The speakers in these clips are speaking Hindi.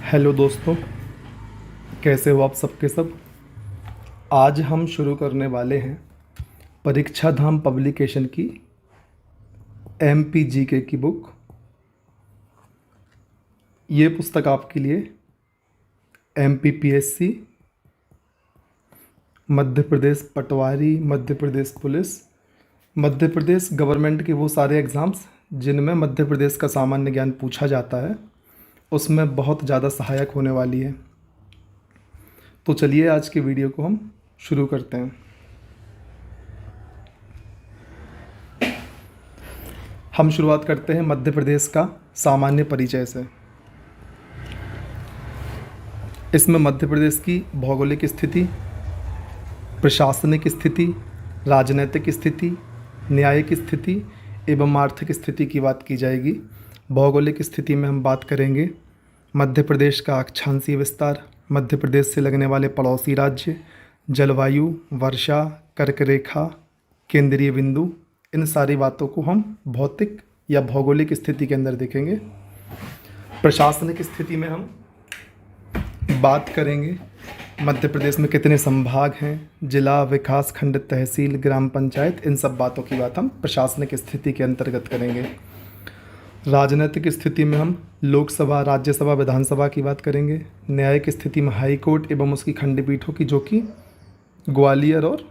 हेलो दोस्तों, कैसे हो आप सबके सब। आज हम शुरू करने वाले हैं परीक्षा धाम पब्लिकेशन की MPGK की बुक। ये पुस्तक आपके लिए MPPSC, मध्य प्रदेश पटवारी, मध्य प्रदेश पुलिस, मध्य प्रदेश गवर्नमेंट के वो सारे एग्ज़ाम्स जिनमें मध्य प्रदेश का सामान्य ज्ञान पूछा जाता है, उसमें बहुत ज़्यादा सहायक होने वाली है। तो चलिए आज के वीडियो को हम शुरू करते हैं। हम शुरुआत करते हैं मध्य प्रदेश का सामान्य परिचय से। इसमें मध्य प्रदेश की भौगोलिक स्थिति, प्रशासनिक स्थिति, राजनीतिक स्थिति, न्यायिक स्थिति एवं आर्थिक स्थिति की बात की जाएगी। भौगोलिक स्थिति में हम बात करेंगे मध्य प्रदेश का अक्षांशीय विस्तार, मध्य प्रदेश से लगने वाले पड़ोसी राज्य, जलवायु, वर्षा, कर्क रेखा, केंद्रीय बिंदु, इन सारी बातों को हम भौतिक या भौगोलिक स्थिति के अंदर देखेंगे। प्रशासनिक स्थिति में हम बात करेंगे मध्य प्रदेश में कितने संभाग हैं, जिला, विकास खंड, तहसील, ग्राम पंचायत, इन सब बातों की बात हम प्रशासनिक स्थिति के अंतर्गत करेंगे। राजनीतिक स्थिति में हम लोकसभा, राज्यसभा, विधानसभा की बात करेंगे। न्यायिक स्थिति में हाई कोर्ट एवं उसकी खंडपीठों की, जो कि ग्वालियर और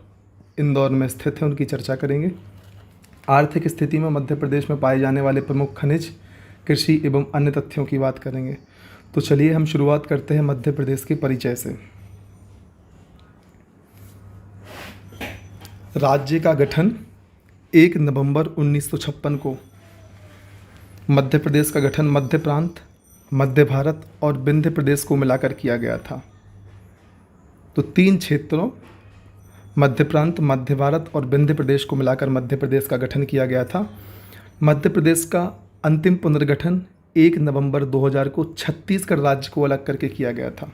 इंदौर में स्थित है, उनकी चर्चा करेंगे। आर्थिक स्थिति में मध्य प्रदेश में पाए जाने वाले प्रमुख खनिज, कृषि एवं अन्य तथ्यों की बात करेंगे। तो चलिए हम शुरुआत करते हैं मध्य प्रदेश के परिचय से। राज्य का गठन 1 नवंबर 1956 को मध्य प्रदेश का गठन मध्य प्रांत, मध्य भारत और विंध्य प्रदेश को मिलाकर किया गया था। तो 3 क्षेत्रों मध्य प्रांत, मध्य भारत और विंध्य प्रदेश को मिलाकर मध्य प्रदेश का गठन किया गया था। मध्य प्रदेश का अंतिम पुनर्गठन 1 नवंबर 2000 को छत्तीसगढ़ राज्य को अलग करके किया गया था।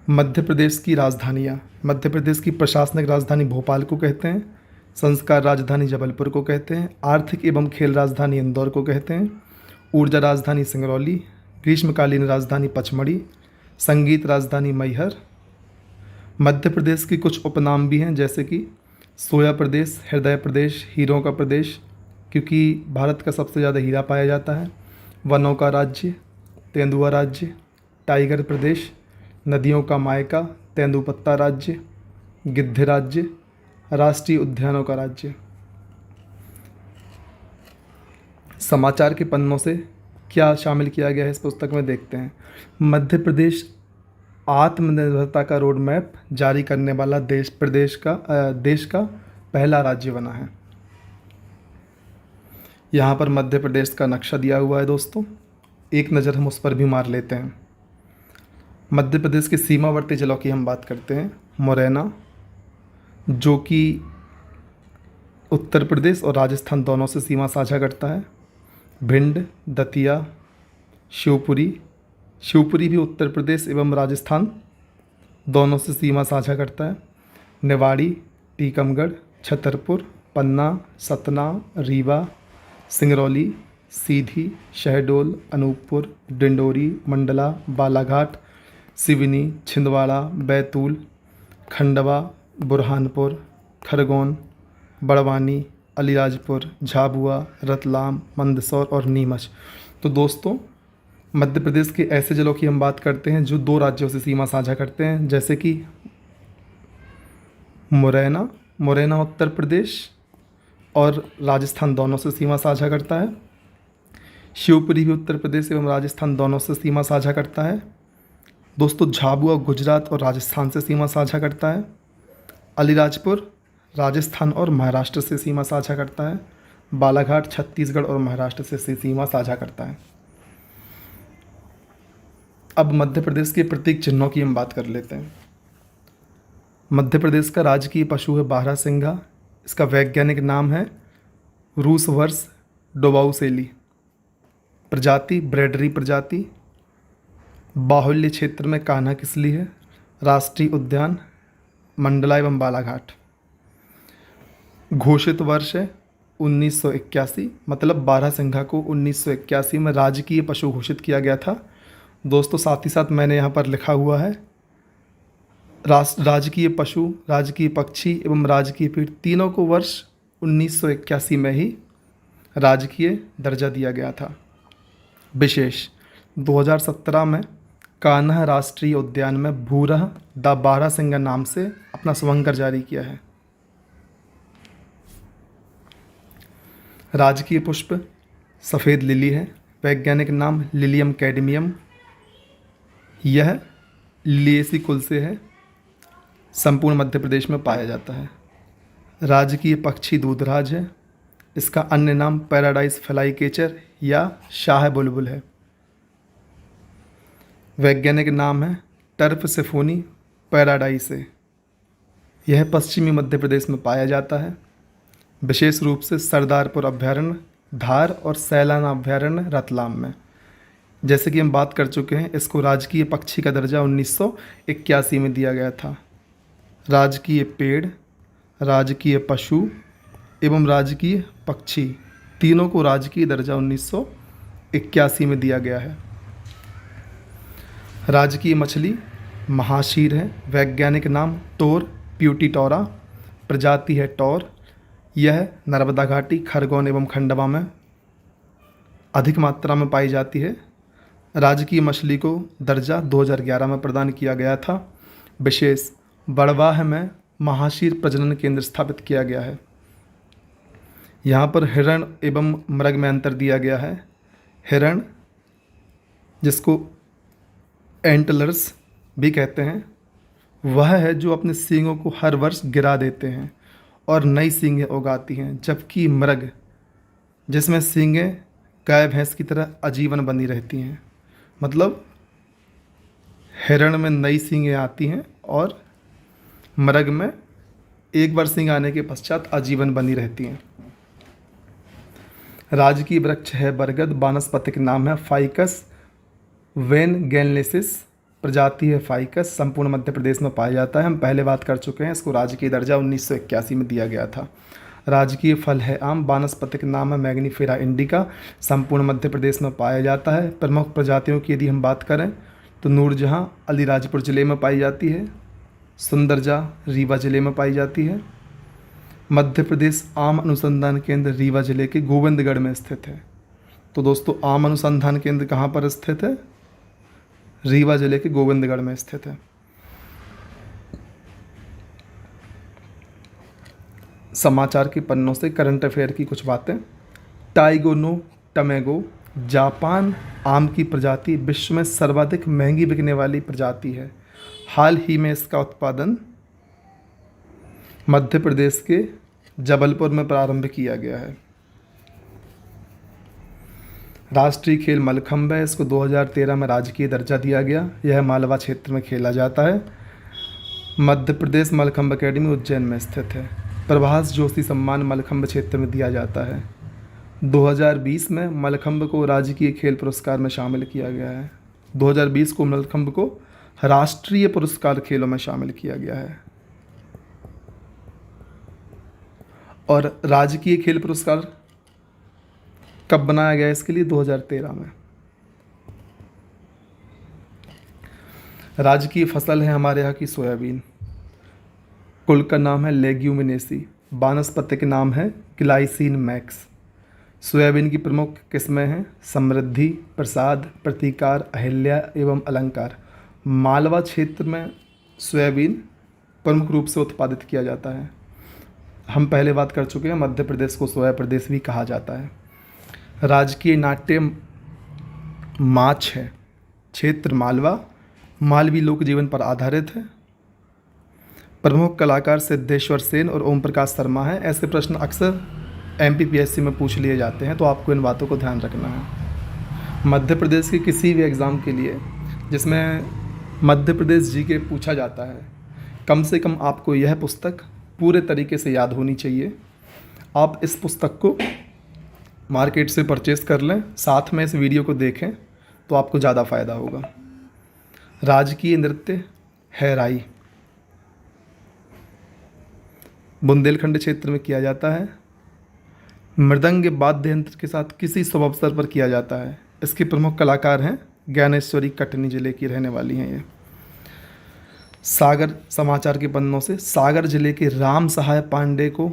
मध्य प्रदेश की राजधानियाँ, मध्य प्रदेश की प्रशासनिक राजधानी भोपाल को कहते हैं, संस्कार राजधानी जबलपुर को कहते हैं, आर्थिक एवं खेल राजधानी इंदौर को कहते हैं, ऊर्जा राजधानी सिंगरौली, ग्रीष्मकालीन राजधानी पचमढ़ी, संगीत राजधानी मैहर। मध्य प्रदेश की कुछ उपनाम भी हैं, जैसे कि सोया प्रदेश, हृदय प्रदेश, हीरों का प्रदेश, क्योंकि भारत का सबसे ज़्यादा हीरा पाया जाता है, वनों का राज्य, तेंदुआ राज्य, टाइगर प्रदेश, नदियों का मायका, तेंदुपत्ता राज्य, गिद्ध राज्य, राष्ट्रीय उद्यानों का राज्य। समाचार के पन्नों से क्या शामिल किया गया है इस पुस्तक में, देखते हैं। मध्य प्रदेश आत्मनिर्भरता का रोड मैप जारी करने वाला देश का पहला राज्य बना है। यहाँ पर मध्य प्रदेश का नक्शा दिया हुआ है दोस्तों, एक नज़र हम उस पर भी मार लेते हैं। मध्य प्रदेश के सीमावर्ती जिलों की हम बात करते हैं। मुरैना, जो कि उत्तर प्रदेश और राजस्थान दोनों से सीमा साझा करता है। भिंड, दतिया, शिवपुरी भी उत्तर प्रदेश एवं राजस्थान दोनों से सीमा साझा करता है। निवाड़ी, टीकमगढ़, छतरपुर, पन्ना, सतना, रीवा, सिंगरौली, सीधी, शहडोल, अनूपपुर, डिंडोरी, मंडला, बालाघाट, सिवनी, छिंदवाड़ा, बैतूल, खंडवा, बुरहानपुर, खरगोन, बड़वानी, अलीराजपुर, झाबुआ, रतलाम, मंदसौर और नीमच। तो दोस्तों, मध्य प्रदेश के ऐसे जिलों की हम बात करते हैं जो 2 राज्यों से सीमा साझा करते हैं, जैसे कि मुरैना उत्तर प्रदेश और राजस्थान दोनों से सीमा साझा करता है। शिवपुरी भी उत्तर प्रदेश एवं राजस्थान दोनों से सीमा साझा करता है। दोस्तों, झाबुआ गुजरात और राजस्थान से सीमा साझा करता है। अलीराजपुर राजस्थान और महाराष्ट्र से सीमा साझा करता है। बालाघाट छत्तीसगढ़ और महाराष्ट्र से सीमा साझा करता है। अब मध्य प्रदेश के प्रतीक चिन्हों की हम बात कर लेते हैं। मध्य प्रदेश का राजकीय पशु है बारहसिंघा। इसका वैज्ञानिक नाम है रूसवर्स डोबाउसेली। प्रजाति ब्रेडरी प्रजाति। बाहुल्य क्षेत्र में कान्हा किसली है। राष्ट्रीय उद्यान मंडला एवं बालाघाट। घोषित वर्ष है 1981, मतलब बारहसिंघा को 1981 में राजकीय पशु घोषित किया गया था। दोस्तों साथ ही साथ मैंने यहाँ पर लिखा हुआ है राजकीय पशु, राजकीय पक्षी एवं राजकीय पेड़ तीनों को वर्ष 1981 में ही राजकीय दर्जा दिया गया था। विशेष 2017 में कान्हा राष्ट्रीय उद्यान में भूरह द बारहसिंगा नाम से अपना स्वंकर जारी किया है। राजकीय पुष्प सफ़ेद लिली है। वैज्ञानिक नाम लिलियम कैडमियम। यह लिलिएसी कुल से है। संपूर्ण मध्य प्रदेश में पाया जाता है। राजकीय पक्षी दूधराज है। इसका अन्य नाम पैराडाइज फ्लाईकेचर या शाह बुलबुल है। वैज्ञानिक नाम है टर्फ सिफोनी पैराडाइसे। यह पश्चिमी मध्य प्रदेश में पाया जाता है। विशेष रूप से सरदारपुर अभयारण्य, धार और सैलाना अभयारण्य रतलाम में। जैसे कि हम बात कर चुके हैं, इसको राजकीय पक्षी का दर्जा 1981 में दिया गया था। राजकीय पेड़, राजकीय पशु एवं राजकीय पक्षी तीनों को राजकीय दर्जा 1981 में दिया गया है। राजकीय मछली महाशीर है। वैज्ञानिक नाम टोर प्यूटिटोरा। प्रजाति है टोर। यह नर्मदा घाटी, खरगोन एवं खंडवा में अधिक मात्रा में पाई जाती है। राजकीय मछली को दर्जा 2011 में प्रदान किया गया था। विशेष बड़वाह में महाशीर प्रजनन केंद्र स्थापित किया गया है। यहाँ पर हिरण एवं मृग में अंतर दिया गया है। हिरण, जिसको एंटलर्स भी कहते हैं, वह है जो अपने सींगों को हर वर्ष गिरा देते हैं और नई सींगें उगाती हैं, जबकि मृग, जिसमें सींगें गाय भैंस की तरह आजीवन बनी रहती हैं। मतलब हिरण में नई सींगें आती हैं और मृग में एक बार सींग आने के पश्चात आजीवन बनी रहती हैं। राजकीय वृक्ष है बरगद। वानस्पतिक नाम है फाइकस वेनगेनलेसिस। प्रजाति है फाइकस। संपूर्ण मध्य प्रदेश में पाया जाता है। हम पहले बात कर चुके हैं, इसको राजकीय दर्जा 1981 में दिया गया था। राजकीय फल है आम। वानस्पतिक नाम है मैग्नीफेरा इंडिका। संपूर्ण मध्य प्रदेश में पाया जाता है। प्रमुख प्रजातियों की यदि हम बात करें तो नूरजहाँ अलीराजपुर ज़िले में पाई जाती है। सुंदरजा रीवा ज़िले में पाई जाती है। मध्य प्रदेश आम अनुसंधान केंद्र रीवा ज़िले के गोविंदगढ़ में स्थित है। तो दोस्तों आम अनुसंधान केंद्र कहाँ पर स्थित है? रीवा ज़िले के गोविंदगढ़ में स्थित है। समाचार के पन्नों से करंट अफेयर की कुछ बातें। टाइगो नो टमेगो जापान आम की प्रजाति विश्व में सर्वाधिक महंगी बिकने वाली प्रजाति है। हाल ही में इसका उत्पादन मध्य प्रदेश के जबलपुर में प्रारंभ किया गया है। राष्ट्रीय खेल मलखंभ है। इसको 2013 में राजकीय दर्जा दिया गया। यह मालवा क्षेत्र में खेला जाता है। मध्य प्रदेश मलखंभ अकेडमी उज्जैन में स्थित है। प्रभास जोशी सम्मान मलखंभ क्षेत्र में दिया जाता है। 2020 में मलखंभ को राजकीय खेल पुरस्कार में शामिल किया गया है। 2020 को मलखंभ को राष्ट्रीय पुरस्कार खेलों में शामिल किया गया है। और राजकीय खेल पुरस्कार कब बनाया गया इसके लिए? 2013 में। राजकीय फसल है हमारे यहाँ की सोयाबीन। कुल का नाम है लेग्यूमिनेसी। वानस्पतिक नाम है ग्लाइसिन मैक्स। सोयाबीन की प्रमुख किस्में हैं समृद्धि, प्रसाद, प्रतिकार, अहिल्या एवं अलंकार। मालवा क्षेत्र में सोयाबीन प्रमुख रूप से उत्पादित किया जाता है। हम पहले बात कर चुके हैं, मध्य प्रदेश को सोया प्रदेश भी कहा जाता है। राजकीय नाट्य माछ है। क्षेत्र मालवा, मालवी लोक जीवन पर आधारित है। प्रमुख कलाकार सिद्धेश्वर सेन और ओम प्रकाश शर्मा है। ऐसे प्रश्न अक्सर MPPSC में पूछ लिए जाते हैं, तो आपको इन बातों को ध्यान रखना है। मध्य प्रदेश के किसी भी एग्ज़ाम के लिए जिसमें मध्य प्रदेश GK पूछा जाता है, कम से कम आपको यह पुस्तक पूरे तरीके से याद होनी चाहिए। आप इस पुस्तक को मार्केट से परचेज़ कर लें, साथ में इस वीडियो को देखें तो आपको ज़्यादा फ़ायदा होगा। राजकीय नृत्य है राई। बुंदेलखंड क्षेत्र में किया जाता है। मृदंग वाद्य यंत्र के साथ किसी शुभ अवसर पर किया जाता है। इसके प्रमुख कलाकार हैं ज्ञानेश्वरी कटनी जिले की रहने वाली हैं ये। सागर समाचार के पन्नों से, सागर जिले के राम सहाय पांडे को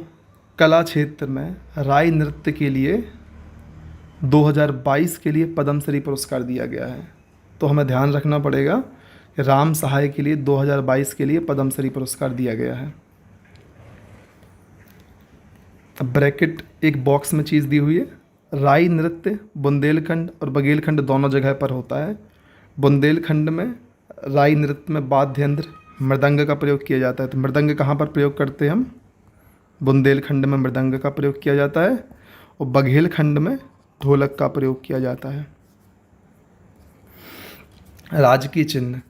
कला क्षेत्र में राई नृत्य के लिए 2022 के लिए पद्मश्री पुरस्कार दिया गया है। तो हमें ध्यान रखना पड़ेगा कि राम सहाय के लिए 2022 के लिए पद्मश्री पुरस्कार दिया गया है। ब्रैकेट एक बॉक्स में चीज़ दी हुई है। राई नृत्य बुंदेलखंड और बघेलखंड दोनों जगह पर होता है। बुंदेलखंड में राई नृत्य में वाद्य यंत्र मृदंग का प्रयोग किया जाता है। तो मृदंग कहाँ पर प्रयोग करते हैं हम? बुंदेलखंड में मृदंग का प्रयोग किया जाता है और बघेलखंड में ढोलक का प्रयोग किया जाता है। राजकीय चिन्ह,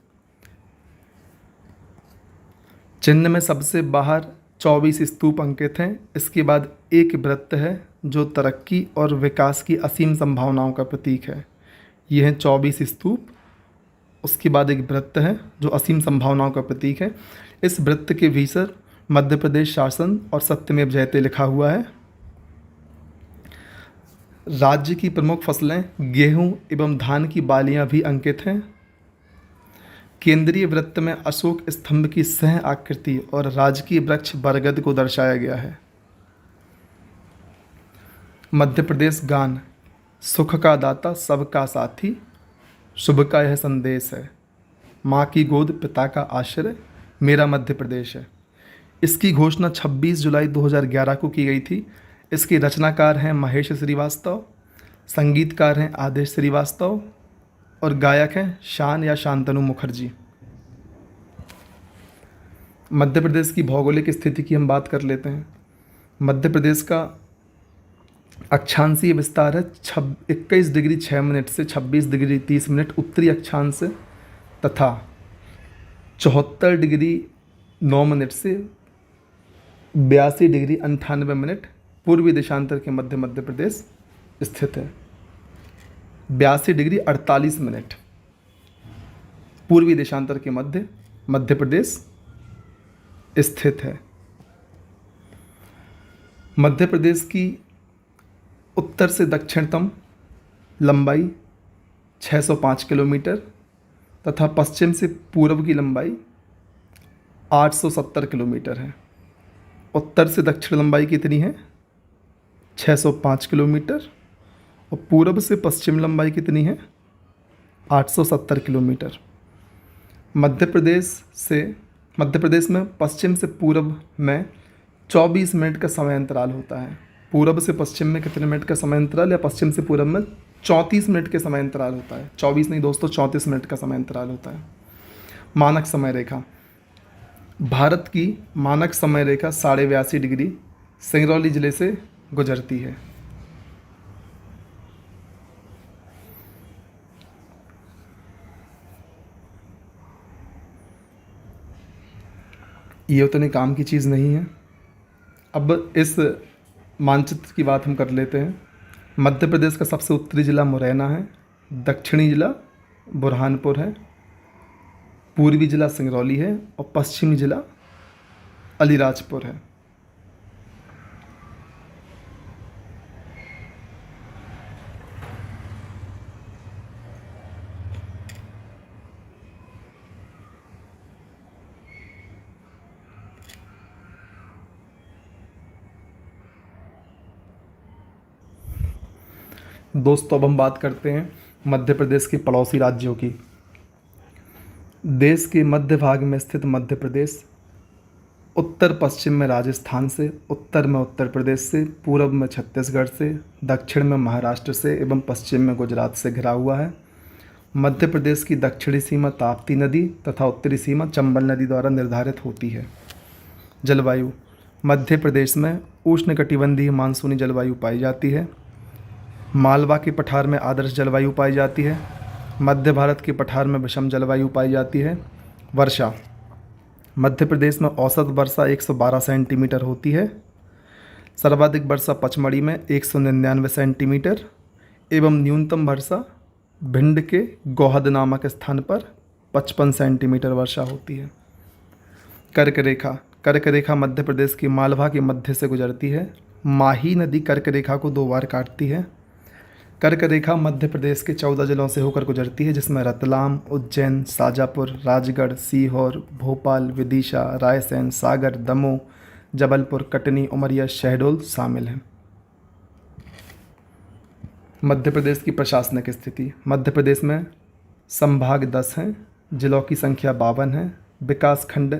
चिन्ह में सबसे बाहर 24 स्तूप अंकित हैं। इसके बाद एक वृत्त है जो तरक्की और विकास की असीम संभावनाओं का प्रतीक है। ये हैं 24 स्तूप। उसके बाद एक वृत्त है जो असीम संभावनाओं का प्रतीक है। इस वृत्त के भीतर मध्य प्रदेश शासन और सत्यमेव जयते लिखा हुआ है। राज्य की प्रमुख फसलें गेहूं एवं धान की बालियां भी अंकित हैं। केंद्रीय वृत्त में अशोक स्तंभ की सह आकृति और राजकीय वृक्ष बरगद को दर्शाया गया है। मध्य प्रदेश गान, सुख का दाता सबका साथी, शुभ का यह संदेश है, माँ की गोद पिता का आश्रय, मेरा मध्य प्रदेश है। इसकी घोषणा 26 जुलाई 2011 को की गई थी। इसके रचनाकार हैं महेश श्रीवास्तव, संगीतकार हैं आदेश श्रीवास्तव और गायक हैं शान या शांतनु मुखर्जी। मध्य प्रदेश की भौगोलिक स्थिति की हम बात कर लेते हैं। मध्य प्रदेश का अक्षांशीय विस्तार है 21 डिग्री 6 मिनट से 26 डिग्री 30 मिनट उत्तरी अक्षांश तथा 74 डिग्री 9 मिनट से 82 डिग्री 98 मिनट पूर्वी देशांतर के मध्य मध्य प्रदेश स्थित है। 82 डिग्री 48 मिनट पूर्वी देशांतर के मध्य मध्य प्रदेश स्थित है। मध्य प्रदेश की उत्तर से दक्षिणतम लंबाई 605 किलोमीटर तथा पश्चिम से पूर्व की लंबाई 870 किलोमीटर है। उत्तर से दक्षिण लंबाई कितनी है? 605 किलोमीटर और पूर्व से पश्चिम लंबाई कितनी है? 870 किलोमीटर। मध्य प्रदेश में पश्चिम से पूर्व में 24 मिनट का समय अंतराल होता है। पूर्व से पश्चिम में कितने मिनट का समय अंतराल, या पश्चिम से पूर्व में 34 मिनट के समय अंतराल होता है। 24 नहीं दोस्तों, 34 मिनट का समय अंतराल होता है। मानक समय रेखा, भारत की मानक समय रेखा 82.5 डिग्री सिंगरौली जिले से गुजरती है। ये उतने काम की चीज़ नहीं है। अब इस मानचित्र की बात हम कर लेते हैं। मध्य प्रदेश का सबसे उत्तरी जिला मुरैना है, दक्षिणी जिला बुरहानपुर है, पूर्वी जिला सिंगरौली है और पश्चिमी जिला अलीराजपुर है। दोस्तों अब हम बात करते हैं मध्य प्रदेश के पड़ोसी राज्यों की। देश के मध्य भाग में स्थित मध्य प्रदेश उत्तर पश्चिम में राजस्थान से, उत्तर में उत्तर प्रदेश से, पूर्व में छत्तीसगढ़ से, दक्षिण में महाराष्ट्र से एवं पश्चिम में गुजरात से घिरा हुआ है। मध्य प्रदेश की दक्षिणी सीमा ताप्ती नदी तथा उत्तरी सीमा चंबल नदी द्वारा निर्धारित होती है। जलवायु, मध्य प्रदेश में उष्णकटिबंधीय मानसूनी जलवायु पाई जाती है। मालवा के पठार में आदर्श जलवायु पाई जाती है। मध्य भारत के पठार में विषम जलवायु पाई जाती है। वर्षा, मध्य प्रदेश में औसत वर्षा 112 सेंटीमीटर होती है। सर्वाधिक वर्षा पचमढ़ी में 199 सेंटीमीटर एवं न्यूनतम वर्षा भिंड के गोहद नामक स्थान पर 55 सेंटीमीटर वर्षा होती है। कर्क रेखा, कर्क रेखा मध्य प्रदेश के मालवा के मध्य से गुजरती है। माही नदी कर्क रेखा को 2 बार काटती है। कर्क रेखा मध्य प्रदेश के 14 जिलों से होकर गुजरती है, जिसमें रतलाम, उज्जैन, शाजापुर, राजगढ़, सीहोर, भोपाल, विदिशा, रायसेन, सागर, दमोह, जबलपुर, कटनी, उमरिया, शहडोल शामिल हैं। मध्य प्रदेश की प्रशासनिक स्थिति। मध्य प्रदेश में संभाग 10 हैं, जिलों की संख्या 52 है, विकास खंड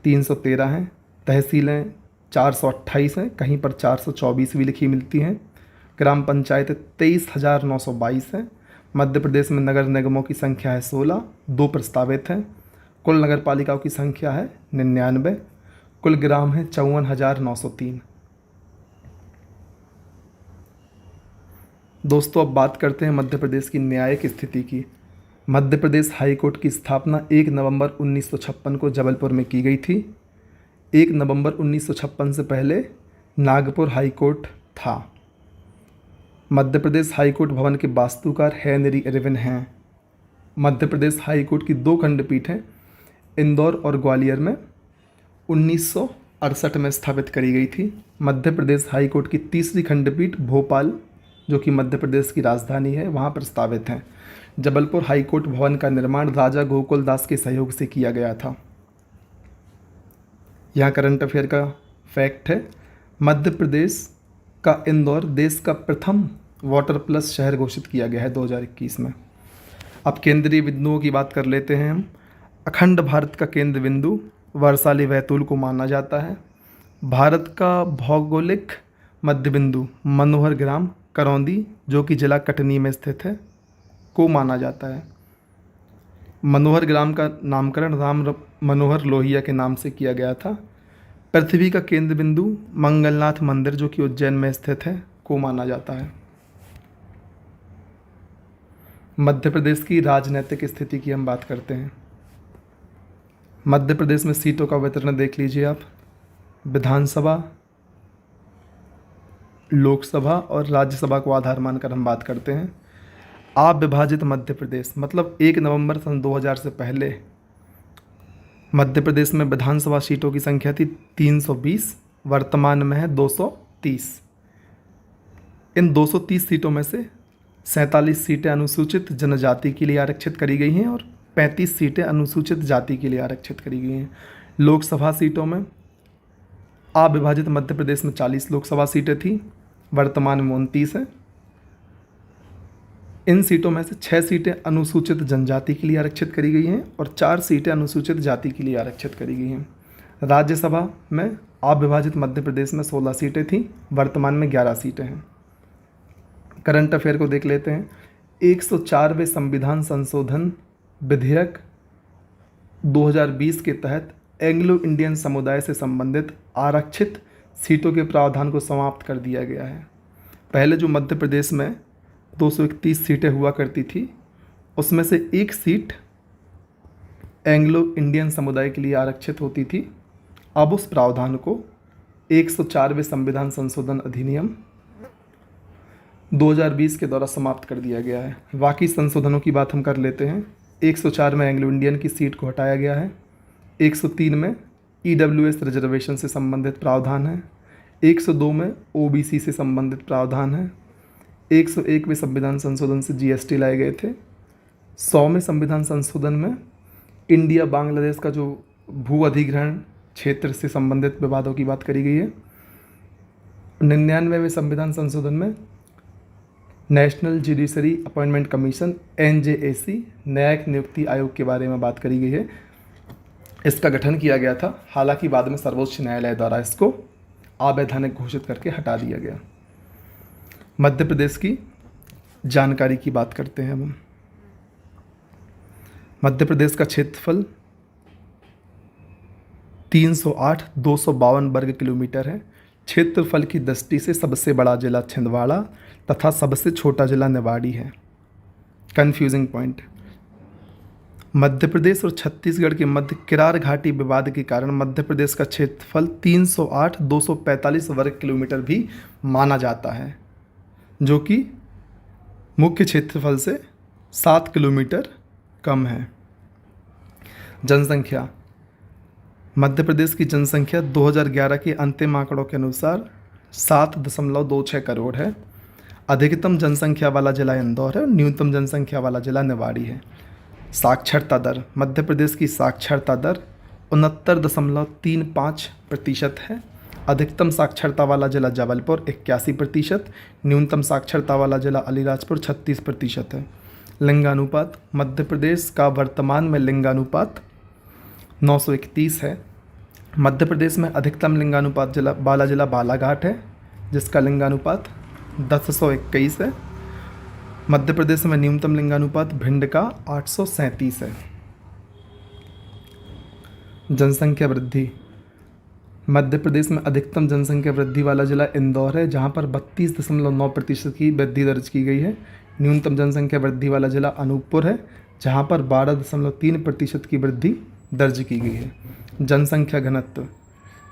313 हैं, तहसीलें 428 हैं, कहीं पर 424 भी लिखी मिलती हैं, ग्राम पंचायत 23,922 हैं। मध्य प्रदेश में नगर निगमों की संख्या है 16, 2 प्रस्तावित हैं। कुल नगर पालिकाओं की संख्या है 99, कुल ग्राम है 54,903। दोस्तों अब बात करते हैं मध्य प्रदेश की न्यायिक स्थिति की। मध्य प्रदेश हाई कोर्ट की स्थापना 1 नवंबर 1956 को जबलपुर में की गई थी। 1 नवंबर 1956 से पहले नागपुर हाई कोर्ट था। मध्य प्रदेश हाई कोर्ट भवन के वास्तुकार हेनरी इरविन हैं। मध्य प्रदेश हाई कोर्ट की 2 खंडपीठें इंदौर और ग्वालियर में 1968 में स्थापित करी गई थी। मध्य प्रदेश हाई कोर्ट की 3री खंडपीठ भोपाल, जो कि मध्य प्रदेश की राजधानी है, वहाँ प्रस्तावित हैं। जबलपुर हाई कोर्ट भवन का निर्माण राजा गोकुल दास के सहयोग से किया गया था। यहाँ करंट अफेयर का फैक्ट है, मध्य प्रदेश का इंदौर देश का प्रथम वाटर प्लस शहर घोषित किया गया है 2021 में। अब केंद्रीय बिंदुओं की बात कर लेते हैं हम। अखंड भारत का केंद्र बिंदु वरसाली बैतूल को माना जाता है। भारत का भौगोलिक मध्य बिंदु मनोहर ग्राम करौंदी, जो कि जिला कटनी में स्थित है, को माना जाता है। मनोहर ग्राम का नामकरण राम मनोहर लोहिया के नाम से किया गया था। पृथ्वी का केंद्र बिंदु मंगलनाथ मंदिर, जो कि उज्जैन में स्थित है, को माना जाता है। मध्य प्रदेश की राजनीतिक स्थिति की हम बात करते हैं। मध्य प्रदेश में सीटों का वितरण देख लीजिए आप। विधानसभा, लोकसभा और राज्यसभा को आधार मानकर हम बात करते हैं। अविभाजित मध्य प्रदेश मतलब 1 नवंबर सन 2000 से पहले मध्य प्रदेश में विधानसभा सीटों की संख्या थी 320, वर्तमान में है 230। इन 230 सीटों में से 47 सीटें अनुसूचित जनजाति के लिए आरक्षित करी गई हैं और 35 सीटें अनुसूचित जाति के लिए आरक्षित करी गई हैं। लोकसभा सीटों में अविभाजित मध्य प्रदेश में 40 लोकसभा सीटें थीं, वर्तमान में 29 हैं। इन सीटों में से 6 सीटें अनुसूचित जनजाति के लिए आरक्षित करी गई हैं और 4 सीटें अनुसूचित जाति के लिए आरक्षित करी गई हैं। राज्यसभा में अविभाजित मध्य प्रदेश में 16 सीटें थीं, वर्तमान में 11 सीटें हैं। करंट अफेयर को देख लेते हैं। 104वें संविधान संशोधन विधेयक 2020 के तहत एंग्लो इंडियन समुदाय से संबंधित आरक्षित सीटों के प्रावधान को समाप्त कर दिया गया है। पहले जो मध्य प्रदेश में 231 सीटें हुआ करती थी, उसमें से 1 सीट एंग्लो इंडियन समुदाय के लिए आरक्षित होती थी। अब उस प्रावधान को 104वें संविधान संशोधन अधिनियम 2020 के द्वारा समाप्त कर दिया गया है। बाकी संशोधनों की बात हम कर लेते हैं। 104 में एंग्लो इंडियन की सीट को हटाया गया है। 103 में EWS रिजर्वेशन से संबंधित प्रावधान है। 102 में OBC से संबंधित प्रावधान है। 101 में संविधान संशोधन से GST लाए गए थे। 100 में संविधान संशोधन में इंडिया बांग्लादेश का जो भू अधिग्रहण क्षेत्र से संबंधित विवादों की बात करी गई है। 99वें में संविधान संशोधन में national judiciary appointment commission NJAC न्यायिक नियुक्ति आयोग के बारे में बात करी गई है। इसका गठन किया गया था, हालांकि बाद में सर्वोच्च न्यायालय द्वारा इसको अवैधानिक घोषित करके हटा दिया गया। मध्य प्रदेश की जानकारी की बात करते हैं हम। मध्य प्रदेश का क्षेत्रफल 308,252 वर्ग किलोमीटर है। क्षेत्रफल की दृष्टि से सबसे बड़ा जिला छिंदवाड़ा तथा सबसे छोटा जिला निवाड़ी है। कन्फ्यूजिंग पॉइंट, मध्य प्रदेश और छत्तीसगढ़ के मध्य किरार घाटी विवाद के कारण मध्य प्रदेश का क्षेत्रफल 308,245 वर्ग किलोमीटर भी माना जाता है, जो कि मुख्य क्षेत्रफल से 7 किलोमीटर कम है। जनसंख्या, मध्य प्रदेश की जनसंख्या 2011 के अंतिम आंकड़ों के अनुसार 7.26 करोड़ है। अधिकतम जनसंख्या वाला जिला इंदौर है और न्यूनतम जनसंख्या वाला जिला निवाड़ी है। साक्षरता दर, मध्य प्रदेश की साक्षरता दर 69.35% है। अधिकतम साक्षरता वाला जिला जबलपुर 81%, न्यूनतम साक्षरता वाला जिला अलीराजपुर 36% है। लिंगानुपात, मध्य प्रदेश का वर्तमान में लिंगानुपात 931 है। मध्य प्रदेश में अधिकतम लिंगानुपात वाला जिला बालाघाट है, जिसका लिंगानुपात 1021 है। मध्य प्रदेश में न्यूनतम लिंगानुपात भिंड का 837 है। जनसंख्या वृद्धि, मध्य प्रदेश में अधिकतम जनसंख्या वृद्धि वाला जिला इंदौर है, जहां पर 32.9% की वृद्धि दर्ज की गई है। न्यूनतम जनसंख्या वृद्धि वाला जिला अनूपपुर है, जहां पर 12.3% की वृद्धि दर्ज की गई है। जनसंख्या घनत्व,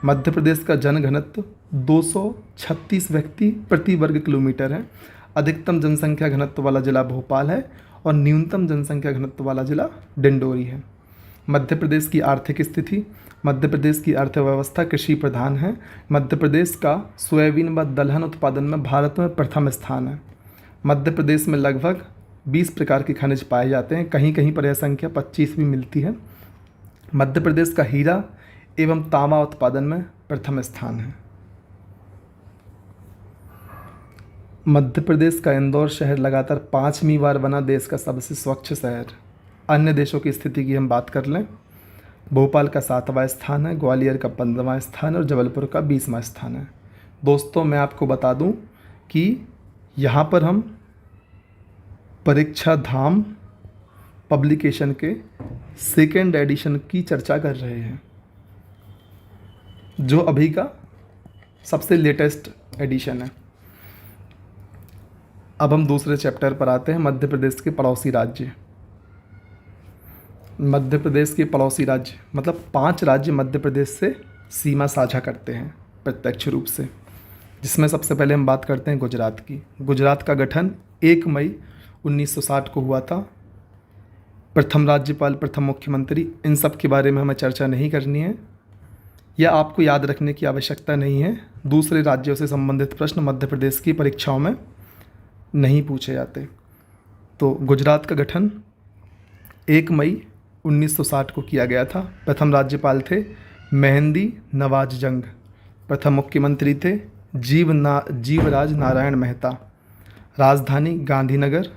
मध्य प्रदेश का जन घनत्व 236 व्यक्ति प्रति वर्ग किलोमीटर है। अधिकतम जनसंख्या घनत्व वाला जिला भोपाल है और न्यूनतम जनसंख्या घनत्व वाला जिला डिंडोरी है। मध्य प्रदेश की आर्थिक स्थिति, मध्य प्रदेश की अर्थव्यवस्था कृषि प्रधान है। मध्य प्रदेश का सोयाबीन व दलहन उत्पादन में भारत में प्रथम स्थान है। मध्य प्रदेश में लगभग 20 प्रकार के खनिज पाए जाते हैं, कहीं कहीं पर यह संख्या 25 भी मिलती है। मध्य प्रदेश का हीरा एवं तांबा उत्पादन में प्रथम स्थान है। मध्य प्रदेश का इंदौर शहर लगातार 5वीं बार बना देश का सबसे स्वच्छ शहर। अन्य देशों की स्थिति की हम बात कर लें, भोपाल का 7वां स्थान है, ग्वालियर का 15वां स्थान है और जबलपुर का 20वां स्थान है। दोस्तों, मैं आपको बता दूं कि यहाँ पर हम परीक्षा धाम पब्लिकेशन के 2nd एडिशन की चर्चा कर रहे हैं, जो अभी का सबसे लेटेस्ट एडिशन है। अब हम दूसरे चैप्टर पर आते हैं, मध्य प्रदेश के पड़ोसी राज्य। मध्य प्रदेश के पड़ोसी राज्य मतलब 5 राज्य मध्य प्रदेश से सीमा साझा करते हैं प्रत्यक्ष रूप से, जिसमें सबसे पहले हम बात करते हैं गुजरात की। गुजरात का गठन 1 मई 1960 को हुआ था। प्रथम राज्यपाल, प्रथम मुख्यमंत्री, इन सब के बारे में हमें चर्चा नहीं करनी है, यह आपको याद रखने की आवश्यकता नहीं है। दूसरे राज्यों से संबंधित प्रश्न मध्य प्रदेश की परीक्षाओं में नहीं पूछे जाते। तो गुजरात का गठन 1 मई 1960 को किया गया था। प्रथम राज्यपाल थे मेहंदी नवाज जंग। प्रथम मुख्यमंत्री थे जीवराज नारायण मेहता। राजधानी गांधीनगर।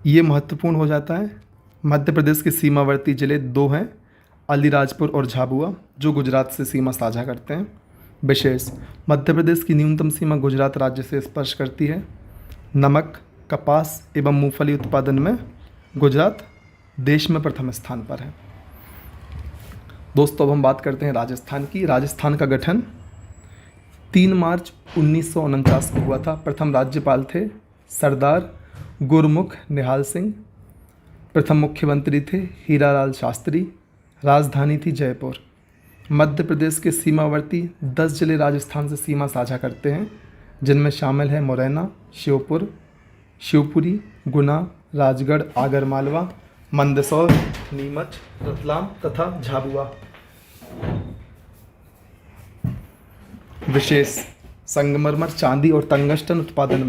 ये महत्वपूर्ण हो जाता है। मध्य प्रदेश के सीमावर्ती ज़िले 2 हैं, अलीराजपुर और झाबुआ, जो गुजरात से सीमा साझा करते हैं। विशेष, मध्य प्रदेश की न्यूनतम सीमा गुजरात राज्य से स्पर्श करती है। नमक, कपास एवं मूंगफली उत्पादन में गुजरात देश में प्रथम स्थान पर है। दोस्तों, अब हम बात करते हैं राजस्थान की। राजस्थान का गठन 3 मार्च 1949 को हुआ था। प्रथम राज्यपाल थे सरदार गुरमुख निहाल सिंह। प्रथम मुख्यमंत्री थे हीरालाल शास्त्री। राजधानी थी जयपुर। मध्य प्रदेश के सीमावर्ती 10 जिले राजस्थान से सीमा साझा करते हैं, जिनमें शामिल है मुरैना, श्योपुर, शिवपुरी, गुना, राजगढ़, आगरमालवा, मंदसौर, नीमच, रतलाम तथा झाबुआ। विशेष, संगमरमर, चांदी और टंगस्टन उत्पादन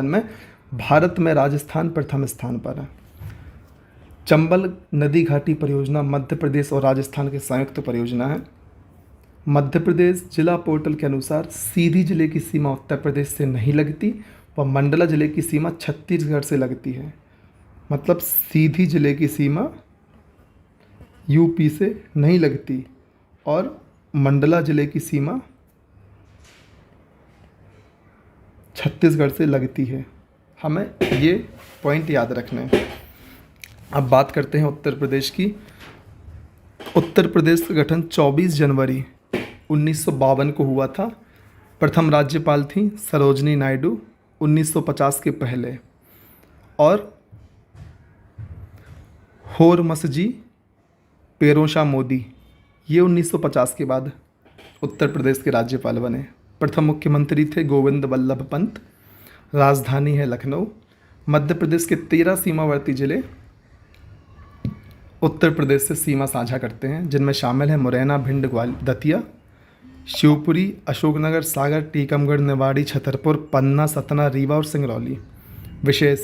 में भारत में राजस्थान प्रथम स्थान पर है। चंबल नदी घाटी परियोजना मध्य प्रदेश और राजस्थान की संयुक्त परियोजना है। मध्य प्रदेश जिला पोर्टल के अनुसार सीधी जिले की सीमा उत्तर प्रदेश से नहीं लगती व मंडला जिले की सीमा छत्तीसगढ़ से लगती है। मतलब सीधी जिले की सीमा यूपी से नहीं लगती और मंडला जिले की सीमा छत्तीसगढ़ से लगती है। हमें ये पॉइंट याद रखना है। अब बात करते हैं उत्तर प्रदेश की। उत्तर प्रदेश का गठन 24 जनवरी 1952 को हुआ था। प्रथम राज्यपाल थी सरोजनी नायडू 1950 के पहले, और होरमसजी पेरोशा मोदी ये 1950 के बाद उत्तर प्रदेश के राज्यपाल बने। प्रथम मुख्यमंत्री थे गोविंद बल्लभ पंत। राजधानी है लखनऊ। मध्य प्रदेश के 13 सीमावर्ती जिले उत्तर प्रदेश से सीमा साझा करते हैं, जिनमें शामिल है मुरैना, भिंड, दतिया, शिवपुरी, अशोकनगर, सागर, टीकमगढ़, निवाड़ी, छतरपुर, पन्ना, सतना, रीवा और सिंगरौली। विशेष,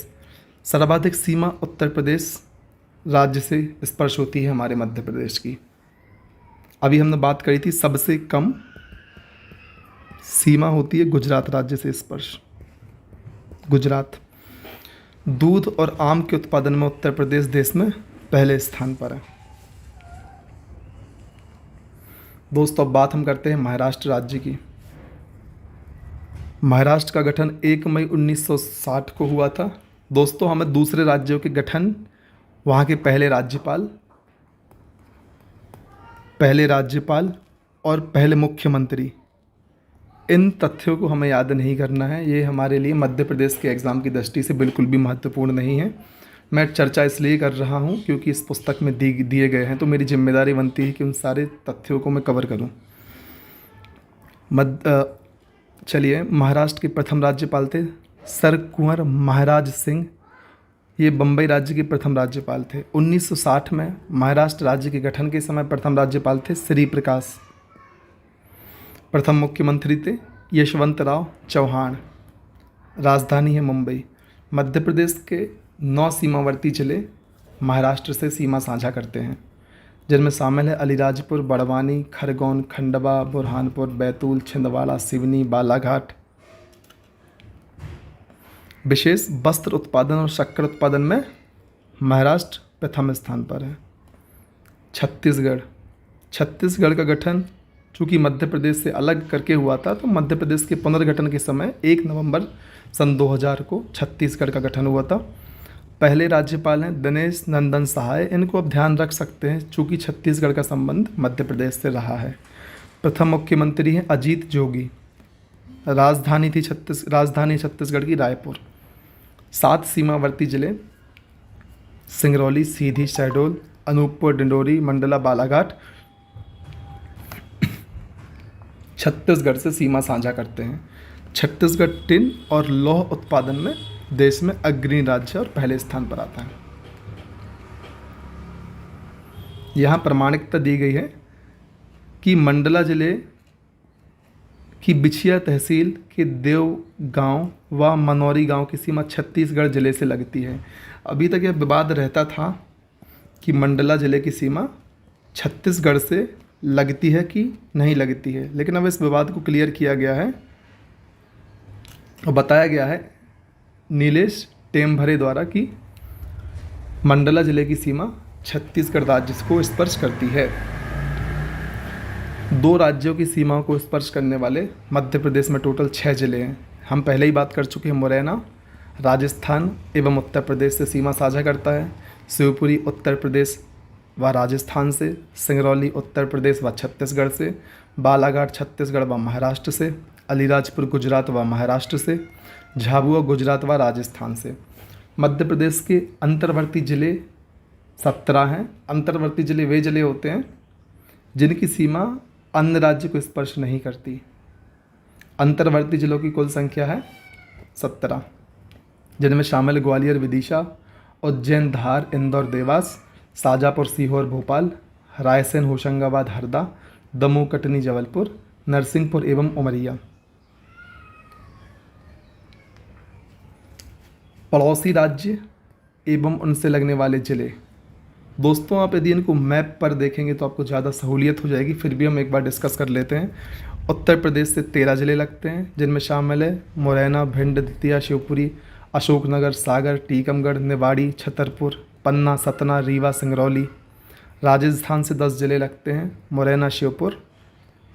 सर्वाधिक सीमा उत्तर प्रदेश राज्य से स्पर्श होती है हमारे मध्य प्रदेश की। अभी हमने बात करी थी सबसे कम सीमा होती है गुजरात राज्य से स्पर्श। गुजरात। दूध और आम के उत्पादन में उत्तर प्रदेश देश में पहले स्थान पर है। दोस्तों अब बात हम करते हैं महाराष्ट्र राज्य की। महाराष्ट्र का गठन 1 मई 1960 को हुआ था। दोस्तों हमें दूसरे राज्यों के गठन, वहाँ के पहले राज्यपाल और पहले मुख्यमंत्री, इन तथ्यों को हमें याद नहीं करना है। ये हमारे लिए मध्य प्रदेश के एग्ज़ाम की दृष्टि से बिल्कुल भी महत्वपूर्ण नहीं है। मैं चर्चा इसलिए कर रहा हूँ क्योंकि इस पुस्तक में दिए गए हैं, तो मेरी जिम्मेदारी बनती है कि उन सारे तथ्यों को मैं कवर करूँ। चलिए, महाराष्ट्र के प्रथम राज्यपाल थे सर कुंवर महाराज सिंह। ये बम्बई राज्य के प्रथम राज्यपाल थे। 1960 में महाराष्ट्र राज्य के गठन के समय प्रथम राज्यपाल थे श्री प्रकाश। प्रथम मुख्यमंत्री थे यशवंतराव चौहान। राजधानी है मुंबई। मध्य प्रदेश के 9 सीमावर्ती जिले महाराष्ट्र से सीमा साझा करते हैं, जिनमें शामिल है अलीराजपुर, बड़वानी, खरगोन, खंडवा, बुरहानपुर, बैतूल, छिंदवाड़ा, सिवनी, बालाघाट। विशेष, वस्त्र उत्पादन और शक्कर उत्पादन में महाराष्ट्र प्रथम स्थान पर है। छत्तीसगढ़ का गठन चूँकि मध्य प्रदेश से अलग करके हुआ था, तो मध्य प्रदेश के पुनर्गठन के समय 1 नवंबर सन 2000 को छत्तीसगढ़ का गठन हुआ था। पहले राज्यपाल हैं दिनेश नंदन सहाय। इनको आप ध्यान रख सकते हैं चूँकि छत्तीसगढ़ का संबंध मध्य प्रदेश से रहा है। प्रथम मुख्यमंत्री हैं अजीत जोगी। राजधानी छत्तीसगढ़ की रायपुर। 7 सीमावर्ती जिले सिंगरौली, सीधी, शहडोल, अनूपपुर, डिंडोरी, मंडला, बालाघाट छत्तीसगढ़ से सीमा साझा करते हैं। छत्तीसगढ़ टिन और लौह उत्पादन में देश में अग्रणी राज्य और पहले स्थान पर आता है। यहाँ प्रामाणिकता दी गई है कि मंडला जिले की बिछिया तहसील के देव गांव व मनौरी गांव की सीमा छत्तीसगढ़ जिले से लगती है। अभी तक यह विवाद रहता था कि मंडला जिले की सीमा छत्तीसगढ़ से लगती है कि नहीं लगती है, लेकिन अब इस विवाद को क्लियर किया गया है और बताया गया है नीलेश टेमभरे द्वारा कि मंडला जिले की सीमा छत्तीसगढ़ राज्य को स्पर्श करती है। 2 राज्यों की सीमाओं को स्पर्श करने वाले मध्य प्रदेश में टोटल 6 जिले हैं। हम पहले ही बात कर चुके हैं। मुरैना राजस्थान एवं उत्तर प्रदेश से सीमा साझा करता है। शिवपुरी उत्तर प्रदेश व राजस्थान से, सिंगरौली उत्तर प्रदेश व छत्तीसगढ़ से, बालाघाट छत्तीसगढ़ व महाराष्ट्र से, अलीराजपुर गुजरात व महाराष्ट्र से, झाबुआ गुजरात व राजस्थान से। मध्य प्रदेश के अंतर्वर्ती जिले 17 हैं। अंतर्वर्ती जिले वे जिले होते हैं जिनकी सीमा अन्य राज्य को स्पर्श नहीं करती। अंतर्वर्ती जिलों की कुल संख्या है 17, जिनमें शामिल ग्वालियर, विदिशा, उज्जैन, धार, इंदौर, देवास, शाजापुर, सीहोर, भोपाल, रायसेन, होशंगाबाद, हरदा, दमोह, कटनी, जबलपुर, नरसिंहपुर एवं उमरिया। पड़ोसी राज्य एवं उनसे लगने वाले जिले। दोस्तों आप यदि इनको मैप पर देखेंगे तो आपको ज़्यादा सहूलियत हो जाएगी, फिर भी हम एक बार डिस्कस कर लेते हैं। उत्तर प्रदेश से 13 जिले लगते हैं, जिनमें शामिल है मुरैना, भिंड, दतिया, शिवपुरी, अशोकनगर, सागर, टीकमगढ़, निवाड़ी, छतरपुर, पन्ना, सतना, रीवा, सिंगरौली। राजस्थान से 10 जिले लगते हैं। मुरैना, शिवपुर।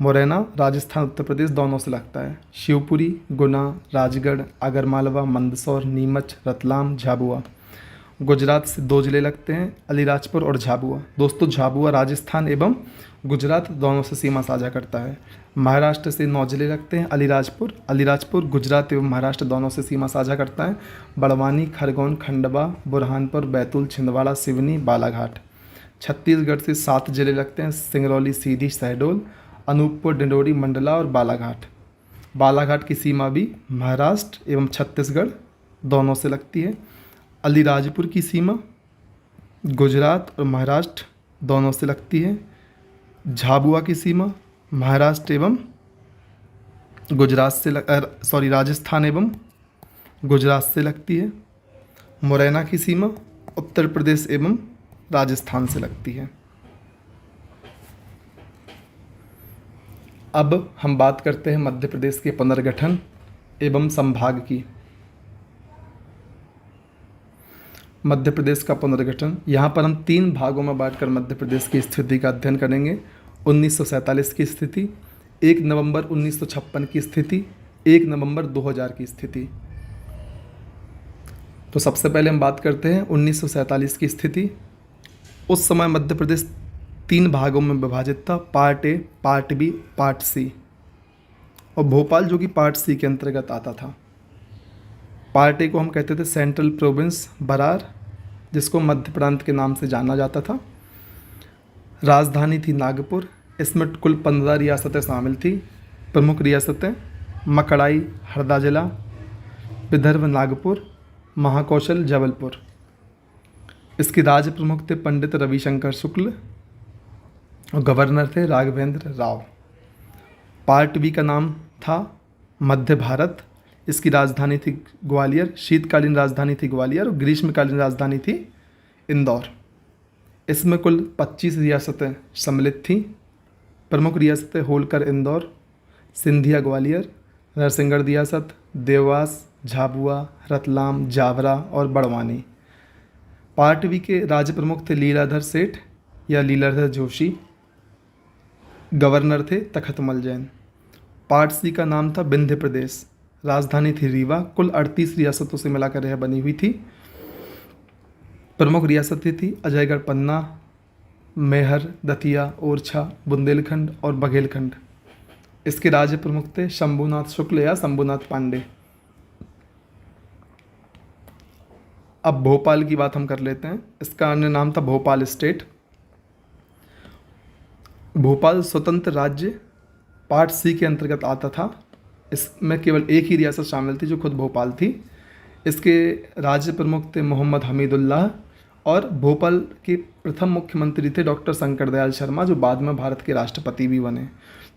मुरैना राजस्थान उत्तर प्रदेश दोनों से लगता है। शिवपुरी, गुना, राजगढ़, आगरमालवा, मंदसौर, नीमच, रतलाम, झाबुआ। गुजरात से 2 जिले लगते हैं, अलीराजपुर और झाबुआ। दोस्तों झाबुआ राजस्थान एवं गुजरात दोनों से सीमा साझा करता है। महाराष्ट्र से 9 जिले लगते हैं, अलीराजपुर गुजरात एवं महाराष्ट्र दोनों से सीमा साझा करता है। बड़वानी, खरगोन, खंडवा, बुरहानपुर, बैतूल, छिंदवाड़ा, सिवनी, बालाघाट। छत्तीसगढ़ से 7 जिले लगते हैं, सिंगरौली, सीधी, शहडोल, अनूपपुर, डिंडोरी, मंडला और बालाघाट। बालाघाट की सीमा भी महाराष्ट्र एवं छत्तीसगढ़ दोनों से लगती है। अलीराजपुर की सीमा गुजरात और महाराष्ट्र दोनों से लगती है। झाबुआ की सीमा महाराष्ट्र एवं राजस्थान एवं गुजरात से लगती है। मुरैना की सीमा उत्तर प्रदेश एवं राजस्थान से लगती है। अब हम बात करते हैं मध्य प्रदेश के पुनर्गठन एवं संभाग की। मध्य प्रदेश का पुनर्गठन, यहाँ पर हम 3 भागों में बांटकर मध्य प्रदेश की स्थिति का अध्ययन करेंगे। 1947 की स्थिति, 1 नवंबर 1956 की स्थिति, 1 नवंबर 2000 की स्थिति। तो सबसे पहले हम बात करते हैं 1947 की स्थिति। उस समय मध्य प्रदेश 3 भागों में विभाजित था, part A, part B, part C, और भोपाल जो कि पार्ट सी के अंतर्गत आता था। पार्ट ए को हम कहते थे सेंट्रल प्रोविंस बरार, जिसको मध्य प्रांत के नाम से जाना जाता था। राजधानी थी नागपुर। इसमें कुल 15 रियासतें शामिल थी। प्रमुख रियासतें मकड़ाई हरदा जिला, विदर्भ नागपुर, महाकौशल जबलपुर। इसके राज्य प्रमुख थे पंडित रविशंकर शुक्ल और गवर्नर थे राघवेंद्र राव। पार्ट बी का नाम था मध्य भारत। इसकी राजधानी थी ग्वालियर, शीतकालीन राजधानी थी ग्वालियर और ग्रीष्मकालीन राजधानी थी इंदौर। इसमें कुल 25 रियासतें सम्मिलित थीं। प्रमुख रियासतें होलकर इंदौर, सिंधिया ग्वालियर, नरसिंहगढ़ रियासत, देवास, झाबुआ, रतलाम, जावरा और बड़वानी। पार्ट बी के राज्य प्रमुख थे लीलाधर सेठ या लीलाधर जोशी। गवर्नर थे तखतमल जैन। पार्ट सी का नाम था विंध्य प्रदेश। राजधानी थी रीवा। कुल 38 रियासतों से मिलाकर यह बनी हुई थी। प्रमुख रियासतें थी अजयगढ़ पन्ना, मैहर, दतिया, ओरछा, बुंदेलखंड और बघेलखंड। इसके राज्य प्रमुख थे शंभुनाथ शुक्ल या शंभुनाथ पांडे। अब भोपाल की बात हम कर लेते हैं। इसका अन्य नाम था भोपाल स्टेट। भोपाल स्वतंत्र राज्य पार्ट सी के अंतर्गत आता था। इसमें केवल एक ही रियासत शामिल थी जो खुद भोपाल थी। इसके राज्य प्रमुख थे मोहम्मद हमीदुल्लाह और भोपाल के प्रथम मुख्यमंत्री थे डॉक्टर शंकर दयाल शर्मा, जो बाद में भारत के राष्ट्रपति भी बने।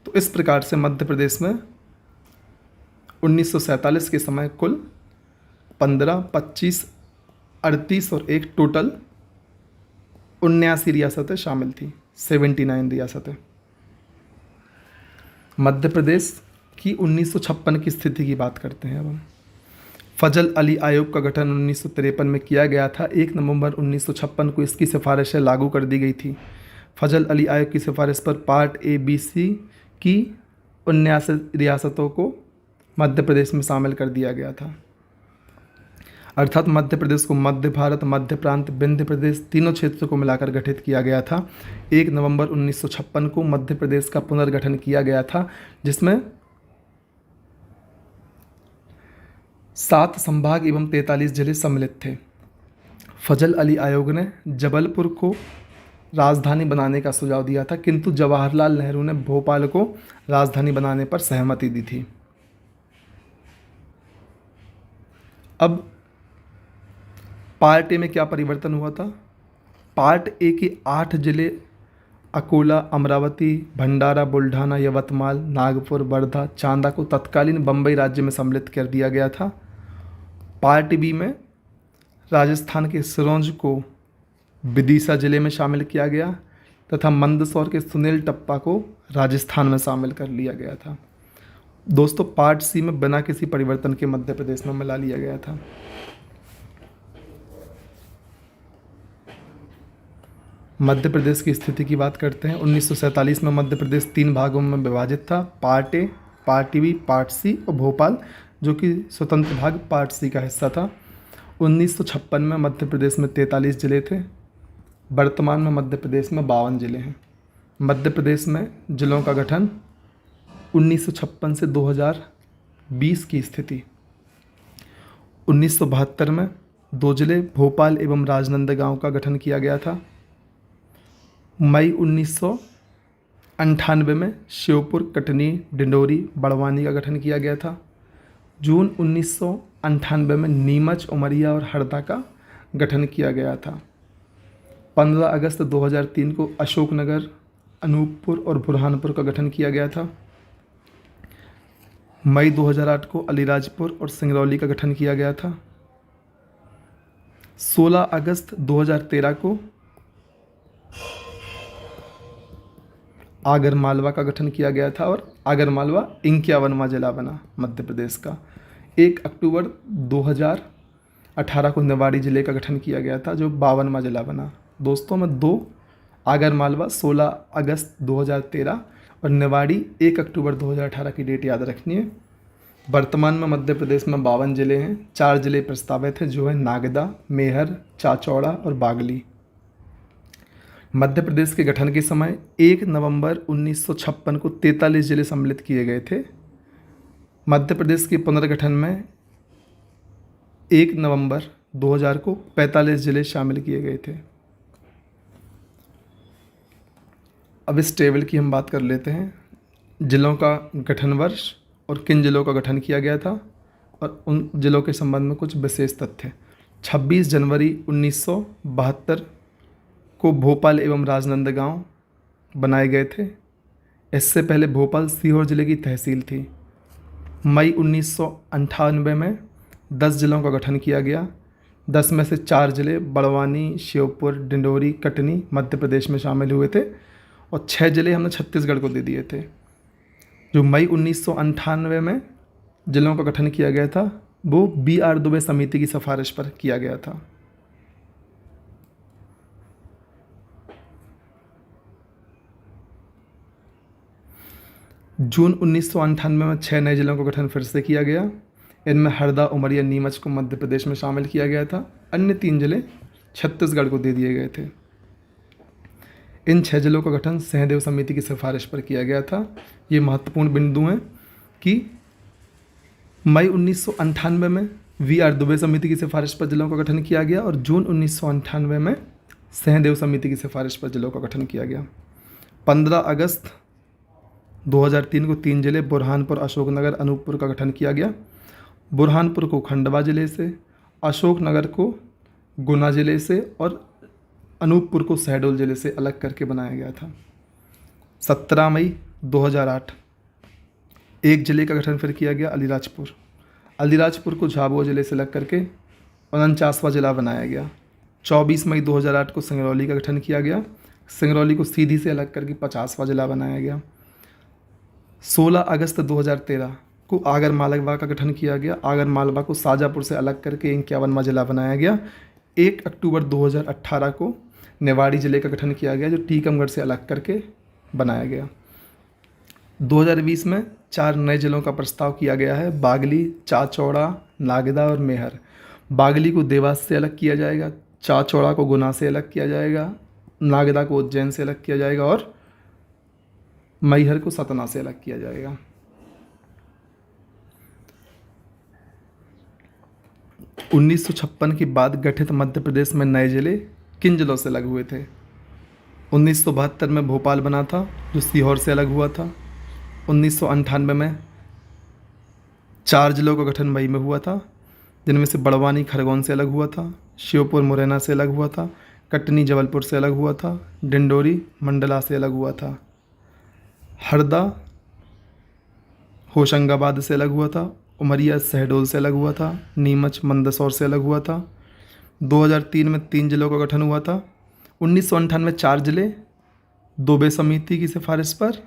तो इस प्रकार से मध्य प्रदेश में 1947 के समय कुल 15, 25, 38 और एक टोटल 79 रियासतें शामिल थी। 79 रियासतें। मध्य प्रदेश की 1956 की स्थिति की बात करते हैं अब हम। फजल अली आयोग का गठन 1953 में किया गया था। 1 नवंबर 1956 को इसकी सिफारिशें लागू कर दी गई थी। फजल अली आयोग की सिफारिश पर पार्ट ए बी सी की 79 रियासतों को मध्य प्रदेश में शामिल कर दिया गया था। अर्थात मध्य प्रदेश को मध्य भारत, मध्य प्रांत, विंध्य प्रदेश तीनों क्षेत्रों को मिलाकर गठित किया गया था। 1 नवंबर 1956 को मध्य प्रदेश का पुनर्गठन किया गया था, जिसमें 7 संभाग एवं 43 जिले सम्मिलित थे। फजल अली आयोग ने जबलपुर को राजधानी बनाने का सुझाव दिया था, किंतु जवाहरलाल नेहरू ने भोपाल को राजधानी बनाने पर सहमति दी थी। अब पार्ट ए में क्या परिवर्तन हुआ था? पार्ट ए के 8 जिले अकोला, अमरावती, भंडारा, बुल्ढाना, यवतमाल, नागपुर, वर्धा, चांदा को तत्कालीन बम्बई राज्य में सम्मिलित कर दिया गया था। पार्ट बी में राजस्थान के सिरोंज को विदिशा जिले में शामिल किया गया तथा मंदसौर के सुनील टप्पा को राजस्थान में शामिल कर लिया गया था। दोस्तों, पार्ट सी में बिना किसी परिवर्तन के मध्य प्रदेश में मिला लिया गया था। मध्य प्रदेश की स्थिति की बात करते हैं। 1947 में मध्य प्रदेश 3 भागों में विभाजित था, part A, part B, part C और भोपाल जो कि स्वतंत्र भाग पार्ट सी का हिस्सा था। 1956 में मध्य प्रदेश में 43 जिले थे। वर्तमान में मध्य प्रदेश में 52 जिले हैं। मध्य प्रदेश में जिलों का गठन 1956 से 2020 की स्थिति। 1972 में 2 जिले भोपाल एवं राजनंदगांव का गठन किया गया था। मई 1998 में श्योपुर, कटनी, डिंडोरी, बड़वानी का गठन किया गया था। जून 1998 में नीमच, उमरिया और हरदा का गठन किया गया था। 15 अगस्त 2003 को अशोकनगर, अनूपपुर और बुरहानपुर का गठन किया गया था। मई 2008 को अलीराजपुर और सिंगरौली का गठन किया गया था। 16 अगस्त 2013 को आगरमालवा का गठन किया गया था और आगरमालवा 51वां जिला बना मध्य प्रदेश का। 1 अक्टूबर 2018 को निवाड़ी जिले का गठन किया गया था जो 52वां जिला बना। दोस्तों में 2 आगरमालवा 16 अगस्त 2013 और निवाड़ी 1 अक्टूबर 2018 की डेट याद रखनी है। वर्तमान में मध्य प्रदेश में 52 जिले हैं। 4 जिले प्रस्तावित हैं जो है नागदा, मेहर, चाचौड़ा और बागली। मध्य प्रदेश के गठन के समय 1 नवंबर 1956 को 43 जिले सम्मिलित किए गए थे। मध्य प्रदेश के पुनर्गठन में 1 नवंबर 2000 को 45 जिले शामिल किए गए थे। अब इस टेबल की हम बात कर लेते हैं। जिलों का गठन वर्ष और किन जिलों का गठन किया गया था और उन जिलों के संबंध में कुछ विशेष तथ्य। 26 जनवरी 1972 को भोपाल एवं राजनांदगांव बनाए गए थे। इससे पहले भोपाल सीहोर जिले की तहसील थी। मई 1998 में 10 जिलों का गठन किया गया। 10 में से 4 जिले बड़वानी, श्योपुर, डिंडोरी, कटनी मध्य प्रदेश में शामिल हुए थे और 6 जिले हमने छत्तीसगढ़ को दे दिए थे। जो मई 1998 में जिलों का गठन किया गया था वो BR दुबे समिति की सिफारिश पर किया गया था। जून 1998 में 6 नए जिलों का गठन फिर से किया गया। इनमें हरदा, उमरिया, नीमच को मध्य प्रदेश में शामिल किया गया था। अन्य 3 जिले छत्तीसगढ़ को दे दिए गए थे। इन 6 जिलों का गठन सहदेव समिति की सिफारिश पर किया गया था। ये महत्वपूर्ण बिंदु हैं कि मई 1998 में VR दुबे समिति की सिफारिश पर जिलों का गठन किया गया और जून 1998 में सहदेव समिति की सिफारिश पर जिलों का गठन किया गया। 15 अगस्त 2003 को 3 जिले बुरहानपुर, अशोकनगर, अनूपपुर का गठन किया गया। बुरहानपुर को खंडवा जिले से, अशोकनगर को गुना जिले से और अनूपपुर को शहडोल जिले से अलग करके बनाया गया था। 17 मई 2008 एक जिले का गठन फिर किया गया, अलीराजपुर। अलीराजपुर को झाबुआ जिले से अलग करके 49वां जिला बनाया गया। 24 मई 2008 को सिंगरौली का गठन किया गया। सिंगरौली को सीधी से अलग करके 50वां जिला बनाया गया। 16 अगस्त 2013 को आगरमालवा का गठन किया गया। आगरमालवा को शाजापुर से अलग करके 51वां जिला बनाया गया। 1 अक्टूबर 2018 को निवाड़ी जिले का गठन किया गया जो टीकमगढ़ से अलग करके बनाया गया। 2020 में 4 नए जिलों का प्रस्ताव किया गया है, बागली, चाचौड़ा, नागदा और मेहर। बागली को देवास से अलग किया जाएगा, चाचौड़ा को गुना से अलग किया जाएगा, नागदा को उज्जैन से अलग किया जाएगा और मैहर को सतना से अलग किया जाएगा। उन्नीस के बाद गठित मध्य प्रदेश में नए जिले किन जिलों से अलग हुए थे? 1972 में भोपाल बना था जो सीहोर से अलग हुआ था। 1998 में 4 जिलों का गठन मई में हुआ था जिनमें से बड़वानी खरगोन से अलग हुआ था, श्योपुर मुरैना से अलग हुआ था, कटनी जबलपुर से अलग हुआ था, डिंडोरी मंडला से अलग हुआ था, हरदा होशंगाबाद से अलग हुआ था, उमरिया शहडोल से अलग हुआ था, नीमच मंदसौर से अलग हुआ था। 2003 में 3 जिलों का गठन हुआ था। 1998 में 4 जिले दुबे समिति की सिफारिश पर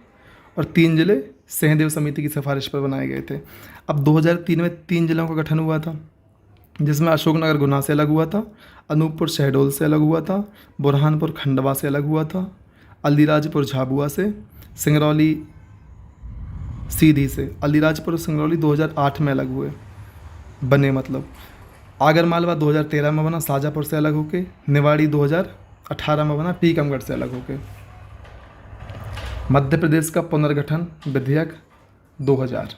और 3 जिले सहदेव समिति की सिफारिश पर बनाए गए थे। अब 2003 में 3 जिलों का गठन हुआ था जिसमें अशोकनगर गुना से अलग हुआ था, अनूपपुर शहडोल से अलग हुआ था, बुरहानपुर खंडवा से अलग हुआ था, अलीराजपुर झाबुआ से, सिंगरौली सीधी से। अलीराजपुर और सिंगरौली 2008 में अलग हुए बने, मतलब आगरमालवा 2013 में बना शाजापुर से अलग होके, निवाड़ी 2018 में बना टीकमगढ़ से अलग होके। मध्य प्रदेश का पुनर्गठन विधेयक 2000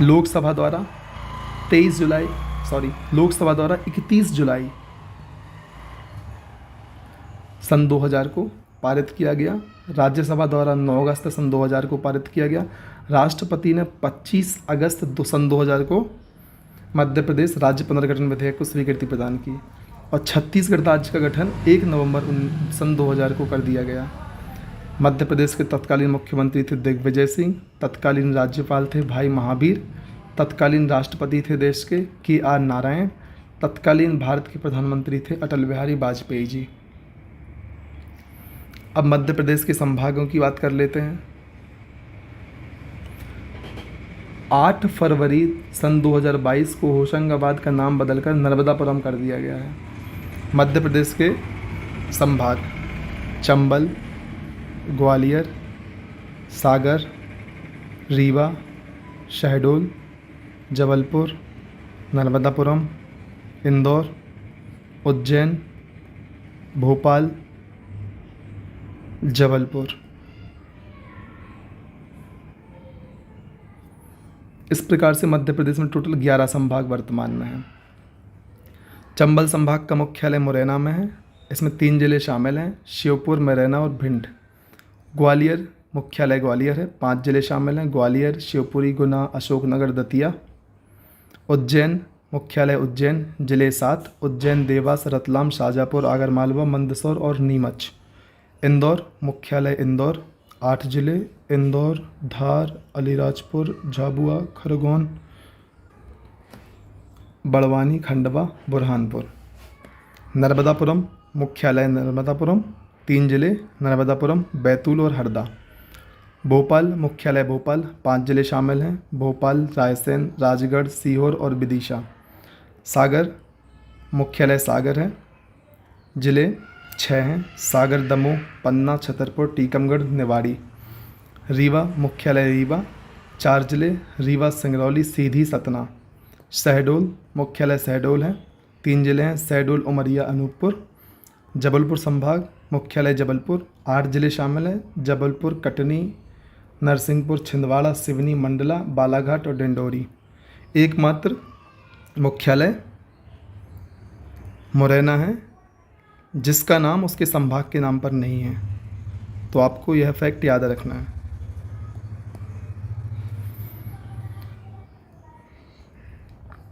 लोकसभा द्वारा 31 जुलाई सन 2000 को पारित किया गया। राज्यसभा द्वारा 9 अगस्त सन 2000 को पारित किया गया। राष्ट्रपति ने 25 अगस्त सन 2000 को मध्य प्रदेश राज्य पुनर्गठन विधेयक को स्वीकृति प्रदान की और छत्तीसगढ़ राज्य का गठन 1 नवंबर सन 2000 को कर दिया गया। मध्य प्रदेश के तत्कालीन मुख्यमंत्री थे दिग्विजय सिंह। तत्कालीन राज्यपाल थे भाई महावीर। तत्कालीन राष्ट्रपति थे देश के KR नारायण। तत्कालीन भारत के प्रधानमंत्री थे अटल बिहारी वाजपेयी जी। अब मध्य प्रदेश के संभागों की बात कर लेते हैं। 8 फरवरी सन 2022 को होशंगाबाद का नाम बदलकर नर्मदापुरम कर दिया गया है। मध्य प्रदेश के संभाग चंबल, ग्वालियर, सागर, रीवा, शहडोल, जबलपुर, नर्मदापुरम, इंदौर, उज्जैन, भोपाल, जबलपुर। इस प्रकार से मध्य प्रदेश में टोटल 11 संभाग वर्तमान में हैं। चंबल संभाग का मुख्यालय मुरैना में है। इसमें 3 जिले शामिल हैं, श्योपुर, मुरैना और भिंड। ग्वालियर मुख्यालय ग्वालियर है। 5 जिले शामिल हैं, ग्वालियर, शिवपुरी, गुना, अशोकनगर, दतिया। उज्जैन मुख्यालय उज्जैन, जिले 7, उज्जैन, देवास, रतलाम, शाजापुर, आगरमालवा, मंदसौर और नीमच। इंदौर मुख्यालय इंदौर, 8 जिले, इंदौर, धार, अलीराजपुर, झाबुआ, खरगोन, बड़वानी, खंडवा, बुरहानपुर। नर्मदापुरम मुख्यालय नर्मदापुरम, 3 जिले, नर्मदापुरम, बैतूल और हरदा। भोपाल मुख्यालय भोपाल, 5 जिले शामिल हैं, भोपाल, रायसेन, राजगढ़, सीहोर और विदिशा। सागर मुख्यालय सागर है, जिले 6 हैं, सागर, दमोह, पन्ना, छतरपुर, टीकमगढ़, निवाड़ी। रीवा मुख्यालय रीवा, 4 जिले, रीवा, सिंगरौली, सीधी, सतना। शहडोल मुख्यालय शहडोल है, 3 जिले हैं, शहडोल, उमरिया, अनूपपुर। जबलपुर संभाग मुख्यालय जबलपुर, 8 जिले शामिल हैं, जबलपुर, कटनी, नरसिंहपुर, छिंदवाड़ा, सिवनी, मंडला, बालाघाट और डिंडोरी। एकमात्र मुख्यालय मुरैना है, जिसका नाम उसके संभाग के नाम पर नहीं है। तो आपको यह फैक्ट याद रखना है।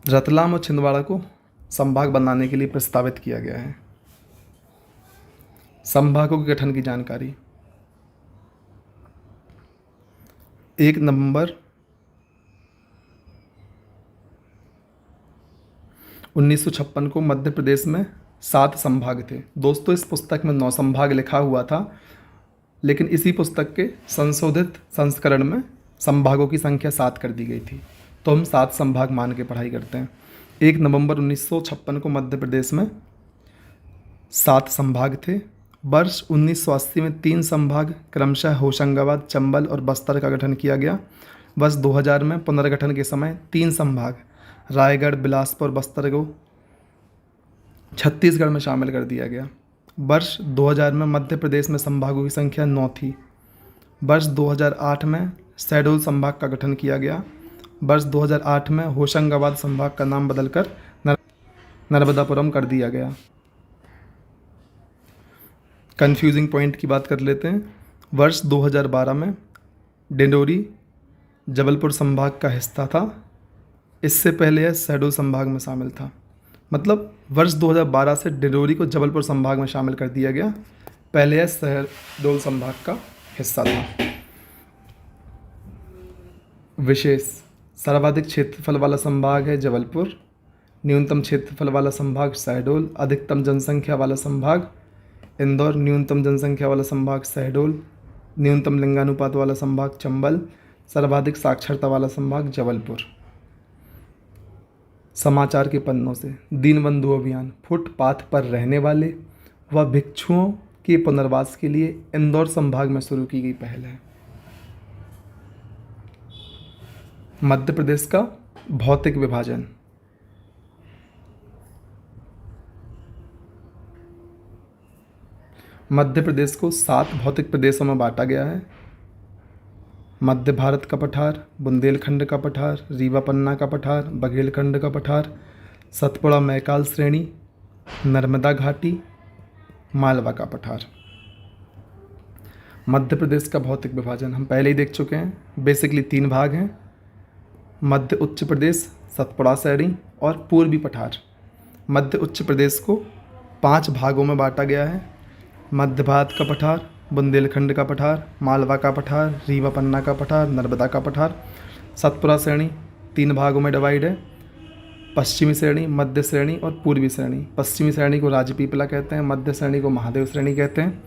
रतलाम और छिंदवाड़ा को संभाग बनाने के लिए प्रस्तावित किया गया है। संभागों के गठन की जानकारी। 1 नवंबर 1956 को मध्य प्रदेश में 7 संभाग थे। दोस्तों, इस पुस्तक में 9 संभाग लिखा हुआ था, लेकिन इसी पुस्तक के संशोधित संस्करण में संभागों की संख्या 7 कर दी गई थी। तो हम 7 संभाग मान के पढ़ाई करते हैं। 1 नवंबर 1956 को मध्य प्रदेश में 7 संभाग थे। वर्ष 1980 में 3 संभाग क्रमशः होशंगाबाद, चंबल और बस्तर का गठन किया गया। वर्ष 2000 में पुनर्गठन के समय 3 संभाग रायगढ़, बिलासपुर, बस्तर को छत्तीसगढ़ में शामिल कर दिया गया। वर्ष 2000 में मध्य प्रदेश में संभागों की संख्या 9 थी। वर्ष 2008 में शहडोल संभाग का गठन किया गया। वर्ष 2008 में होशंगाबाद संभाग का नाम बदलकर नर्मदापुरम कर दिया गया। कंफ्यूजिंग पॉइंट की बात कर लेते हैं। वर्ष 2012 में डिंडोरी जबलपुर संभाग का हिस्सा था। इससे पहले यह शहडोल संभाग में शामिल था। मतलब वर्ष 2012 से डिंडोरी को जबलपुर संभाग में शामिल कर दिया गया। पहले यह शहडोल संभाग का हिस्सा था। विशेष सर्वाधिक क्षेत्रफल वाला संभाग है जबलपुर। न्यूनतम क्षेत्रफल वाला संभाग शहडोल। अधिकतम जनसंख्या वाला संभाग इंदौर। न्यूनतम जनसंख्या वाला संभाग शहडोल। न्यूनतम लिंगानुपात वाला संभाग चंबल। सर्वाधिक साक्षरता वाला संभाग जबलपुर। समाचार के पन्नों से दीनबंधु अभियान फुटपाथ पर रहने वाले व भिक्षुओं के पुनर्वास के लिए इंदौर संभाग में शुरू की गई पहल है। मध्य प्रदेश का भौतिक विभाजन। मध्य प्रदेश को 7 भौतिक प्रदेशों में बांटा गया है। मध्य भारत का पठार, बुंदेलखंड का पठार, रीवा पन्ना का पठार, बघेलखंड का पठार, सतपुड़ा मैकाल श्रेणी, नर्मदा घाटी, मालवा का पठार। मध्य प्रदेश का भौतिक विभाजन हम पहले ही देख चुके हैं। बेसिकली 3 भाग हैं, मध्य उच्च प्रदेश, सतपुड़ा श्रेणी और पूर्वी पठार। मध्य उच्च प्रदेश को 5 भागों में बांटा गया है। मध्य भारत का पठार, बुंदेलखंड का पठार, मालवा का पठार, रीवा पन्ना का पठार, नर्मदा का पठार। सतपुरा श्रेणी 3 भागों में डिवाइड है, पश्चिमी श्रेणी, मध्य श्रेणी और पूर्वी श्रेणी। पश्चिमी श्रेणी को राजपीपला कहते हैं, मध्य श्रेणी को महादेव श्रेणी कहते हैं,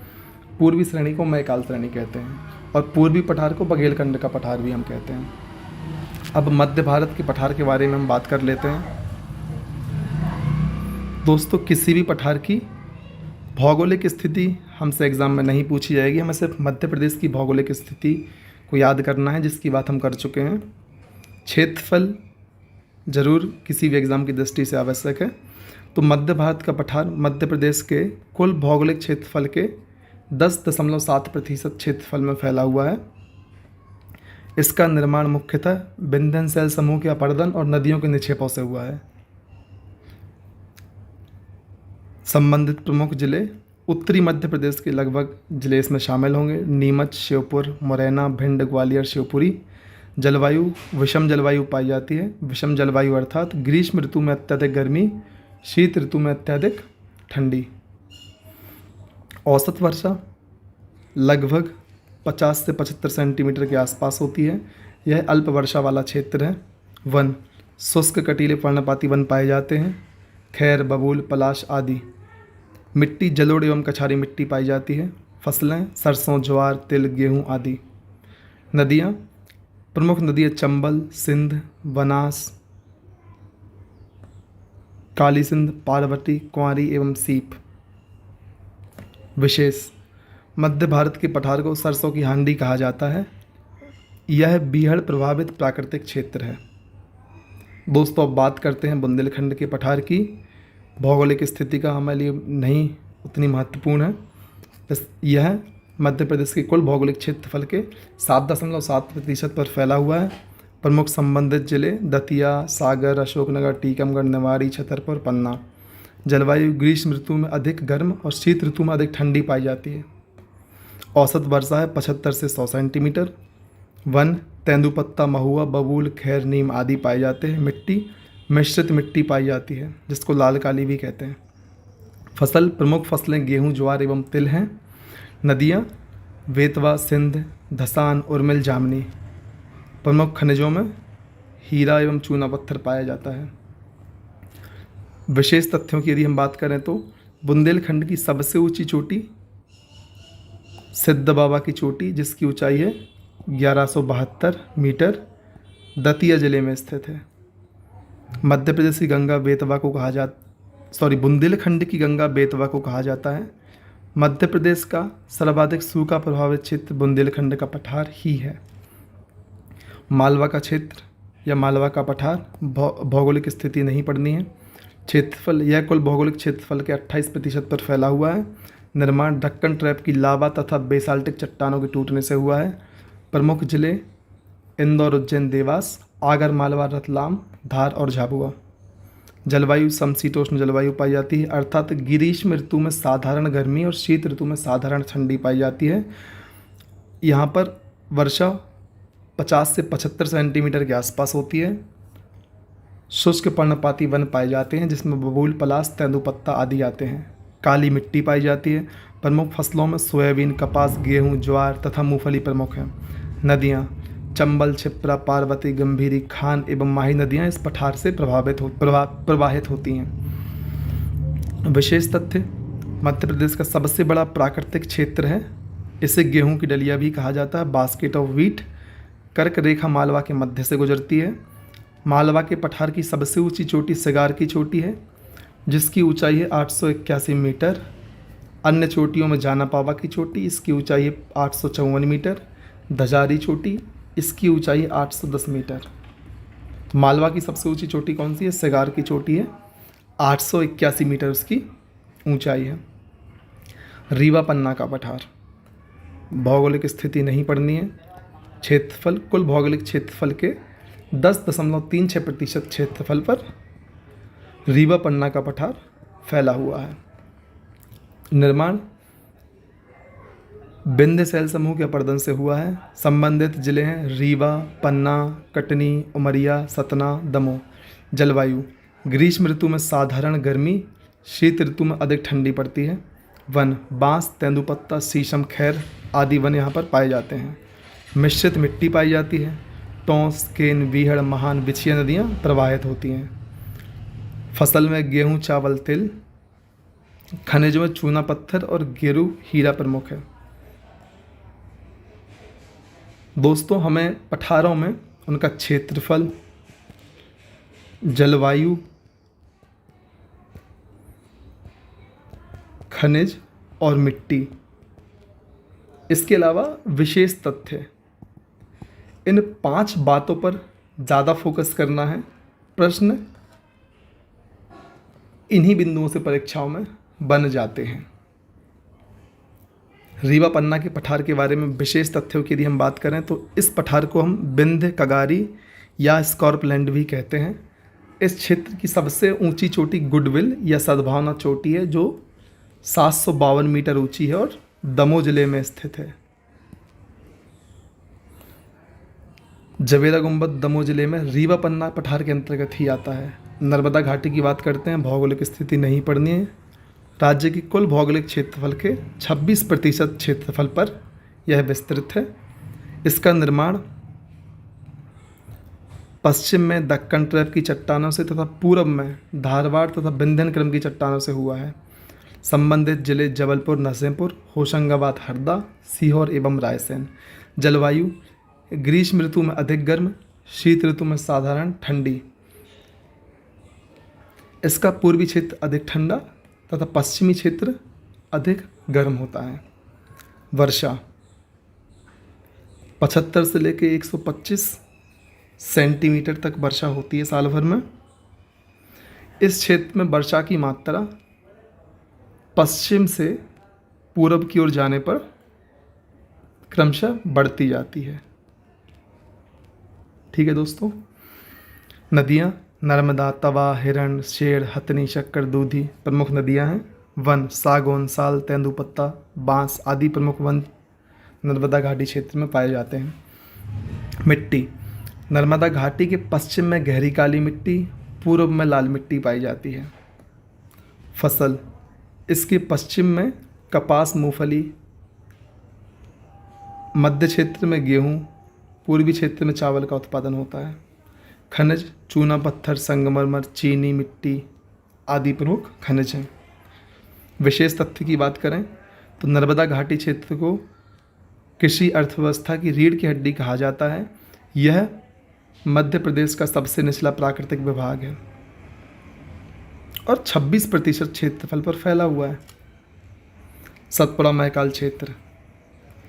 पूर्वी श्रेणी को मैकाल श्रेणी कहते हैं और पूर्वी पठार को बघेलखंड का पठार भी हम कहते हैं। अब मध्य भारत के पठार के बारे में हम बात कर लेते हैं। दोस्तों, किसी भी पठार की भौगोलिक स्थिति हमसे एग्ज़ाम में नहीं पूछी जाएगी, हमें सिर्फ मध्य प्रदेश की भौगोलिक स्थिति को याद करना है, जिसकी बात हम कर चुके हैं। क्षेत्रफल जरूर किसी भी एग्ज़ाम की दृष्टि से आवश्यक है। तो मध्य भारत का पठार मध्य प्रदेश के कुल भौगोलिक क्षेत्रफल के 10.7% क्षेत्रफल में फैला हुआ है। इसका निर्माण मुख्यतः विंध्यनशैल समूह के अपर्दन और नदियों के निक्षेपों से हुआ है। संबंधित प्रमुख जिले उत्तरी मध्य प्रदेश के लगभग जिले इसमें शामिल होंगे: नीमच, श्योपुर, मुरैना, भिंड, ग्वालियर, शिवपुरी। जलवायु विषम जलवायु पाई जाती है। विषम जलवायु अर्थात ग्रीष्म ऋतु में अत्यधिक गर्मी, शीत ऋतु में अत्यधिक ठंडी। औसत वर्षा लगभग 50 से 75 सेंटीमीटर के आसपास होती है। यह अल्प वर्षा वाला क्षेत्र है। वन शुष्क कटीले पर्णपाती वन पाए जाते हैं, खैर, बबूल, पलाश आदि। मिट्टी जलोढ़ एवं कछारी मिट्टी पाई जाती है। फसलें सरसों, ज्वार, तिल, गेहूँ आदि। नदियाँ प्रमुख नदियाँ चंबल, सिंध, बनास, काली सिंध, पार्वती, कुंवारी एवं सीप। विशेष मध्य भारत के पठार को सरसों की हांडी कहा जाता है। यह बीहड़ प्रभावित प्राकृतिक क्षेत्र है। दोस्तों, अब बात करते हैं बुंदेलखंड के पठार की। भौगोलिक स्थिति का हमारे लिए नहीं उतनी महत्वपूर्ण है। यह मध्य प्रदेश के कुल भौगोलिक क्षेत्रफल के 7.7% पर फैला हुआ है। प्रमुख संबंधित जिले दतिया, सागर, अशोकनगर, टीकमगढ़, निवाड़ी, छतरपुर, पन्ना। जलवायु ग्रीष्म ऋतु में अधिक गर्म और शीत ऋतु में अधिक ठंडी पाई जाती है। औसत वर्षा है 75 से 100 सेंटीमीटर। वन तेंदुपत्ता, महुआ, बबूल, खैर, नीम आदि पाए जाते हैं। मिट्टी मिश्रित मिट्टी पाई जाती है, जिसको लाल काली भी कहते हैं। फसल प्रमुख फसलें गेहूँ, ज्वार एवं तिल हैं। नदियाँ बेतवा, सिंध, धसान, उर्मिल, जामनी। प्रमुख खनिजों में हीरा एवं चूना पत्थर पाया जाता है। विशेष तथ्यों की यदि हम बात करें तो बुंदेलखंड की सबसे ऊंची चोटी सिद्ध बाबा की चोटी, जिसकी ऊंचाई है 1172 मीटर, दतिया जिले में स्थित है। मध्य प्रदेश की गंगा बेतवा को बुंदेलखंड की गंगा बेतवा को कहा जाता है। मध्य प्रदेश का सर्वाधिक सूखा प्रभावित क्षेत्र बुंदेलखंड का पठार ही है। मालवा का क्षेत्र या मालवा का पठार भौगोलिक स्थिति नहीं पढ़नी है। क्षेत्रफल यह कुल भौगोलिक क्षेत्रफल के 28% पर फैला हुआ है। निर्माण ढक्कन ट्रैप की लावा तथा बेसाल्टिक चट्टानों के टूटने से हुआ है। प्रमुख जिले इंदौर, उज्जैन, देवास, आगर मालवा, रतलाम, धार और झाबुआ। जलवायु समशीतोष्ण जलवायु पाई जाती है, अर्थात ग्रीष्म ऋतु में साधारण गर्मी और शीत ऋतु में साधारण ठंडी पाई जाती है। यहाँ पर वर्षा 50 से 75 सेंटीमीटर के आसपास होती है। शुष्क पर्णपाती वन पाए जाते हैं, जिसमें बबूल, पलाश, तेंदुपत्ता आदि आते हैं। काली मिट्टी पाई जाती है। प्रमुख फसलों में सोयाबीन, कपास, गेहूँ, ज्वार तथा मूंगफली प्रमुख हैं। नदियाँ चंबल, क्षिप्रा, पार्वती, गंभीरी, खान एवं माही नदियाँ इस पठार से प्रवाहित होती हैं। विशेष तथ्य मध्य प्रदेश का सबसे बड़ा प्राकृतिक क्षेत्र है। इसे गेहूं की डलिया भी कहा जाता है, बास्केट ऑफ व्हीट। कर्क रेखा मालवा के मध्य से गुजरती है। मालवा के पठार की सबसे ऊंची चोटी सिगार की चोटी है, जिसकी ऊंचाई है 881 मीटर। अन्य चोटियों में जानापावा की चोटी, इसकी ऊंचाई है 854 मीटर। धजारी चोटी, इसकी ऊंचाई 810 मीटर। मालवा की सबसे ऊंची चोटी कौन सी है? सिगार की चोटी है, 881 मीटर उसकी ऊंचाई है। रीवा पन्ना का पठार, भौगोलिक स्थिति नहीं पढ़नी है। क्षेत्रफल कुल भौगोलिक क्षेत्रफल के 10.36% क्षेत्रफल पर रीवा पन्ना का पठार फैला हुआ है। निर्माण विंध्यशैल समूह के अपर्दन से हुआ है। संबंधित जिले हैं रीवा, पन्ना, कटनी, उमरिया, सतना, दमोह। जलवायु ग्रीष्म ऋतु में साधारण गर्मी, शीत ऋतु में अधिक ठंडी पड़ती है। वन बांस, तेंदुपत्ता, शीशम, खैर आदि वन यहाँ पर पाए जाते हैं। मिश्रित मिट्टी पाई जाती है। टोंस, केन, वीहड़, महान, बिछिया नदियाँ प्रवाहित होती हैं। फसल में गेहूँ, चावल, तिल। खनिज में चूना पत्थर और गेरू हीरा प्रमुख है। दोस्तों, हमें पठारों में उनका क्षेत्रफल, जलवायु, खनिज और मिट्टी, इसके अलावा विशेष तथ्य, इन 5 बातों पर ज़्यादा फोकस करना है। प्रश्न इन्हीं बिंदुओं से परीक्षाओं में बन जाते हैं। रीवा पन्ना के पठार के बारे में विशेष तथ्यों की यदि हम बात करें तो इस पठार को हम विंध्य, कगारी या स्कॉर्पलैंड भी कहते हैं। इस क्षेत्र की सबसे ऊंची चोटी गुडविल या सद्भावना चोटी है जो 752 मीटर ऊंची है और दमोह जिले में स्थित है। जवेरा गुंबद दमोह जिले में रीवा पन्ना पठार के अंतर्गत ही आता है। नर्मदा घाटी की बात करते हैं, भौगोलिक स्थिति नहीं पढ़नी है। राज्य की कुल भौगोलिक क्षेत्रफल के 26% क्षेत्रफल पर यह विस्तृत है। इसका निर्माण पश्चिम में दक्कन ट्रैप की चट्टानों से तथा पूर्व में धारवाड़ तथा विंध्यन क्रम की चट्टानों से हुआ है। संबंधित जिले जबलपुर, नरसिंहपुर, होशंगाबाद, हरदा, सीहोर एवं रायसेन। जलवायु ग्रीष्म ऋतु में अधिक गर्म, शीत ऋतु में साधारण ठंडी। इसका पूर्वी क्षेत्र अधिक ठंडा तथा पश्चिमी क्षेत्र अधिक गर्म होता है। वर्षा 75 से लेकर 125 सेंटीमीटर तक वर्षा होती है साल भर में। इस क्षेत्र में वर्षा की मात्रा पश्चिम से पूरब की ओर जाने पर क्रमशः बढ़ती जाती है। ठीक है दोस्तों। नदियाँ नर्मदा, तवा, हिरण, शेर, हथनी, शक्कर, दूधी प्रमुख नदियाँ हैं। वन सागौन, साल, तेंदुपत्ता, बांस आदि प्रमुख वन नर्मदा घाटी क्षेत्र में पाए जाते हैं। मिट्टी नर्मदा घाटी के पश्चिम में गहरी काली मिट्टी, पूर्व में लाल मिट्टी पाई जाती है। फसल इसके पश्चिम में कपास, मूंगफली, मध्य क्षेत्र में गेहूँ, पूर्वी क्षेत्र में चावल का उत्पादन होता है। खनिज चूना पत्थर, संगमरमर, चीनी मिट्टी आदि प्रमुख खनिज हैं। विशेष तथ्य की बात करें तो नर्मदा घाटी क्षेत्र को कृषि अर्थव्यवस्था की रीढ़ की हड्डी कहा जाता है। यह मध्य प्रदेश का सबसे निचला प्राकृतिक विभाग है और 26% क्षेत्रफल पर फैला हुआ है। सतपुड़ा मैकाल क्षेत्र,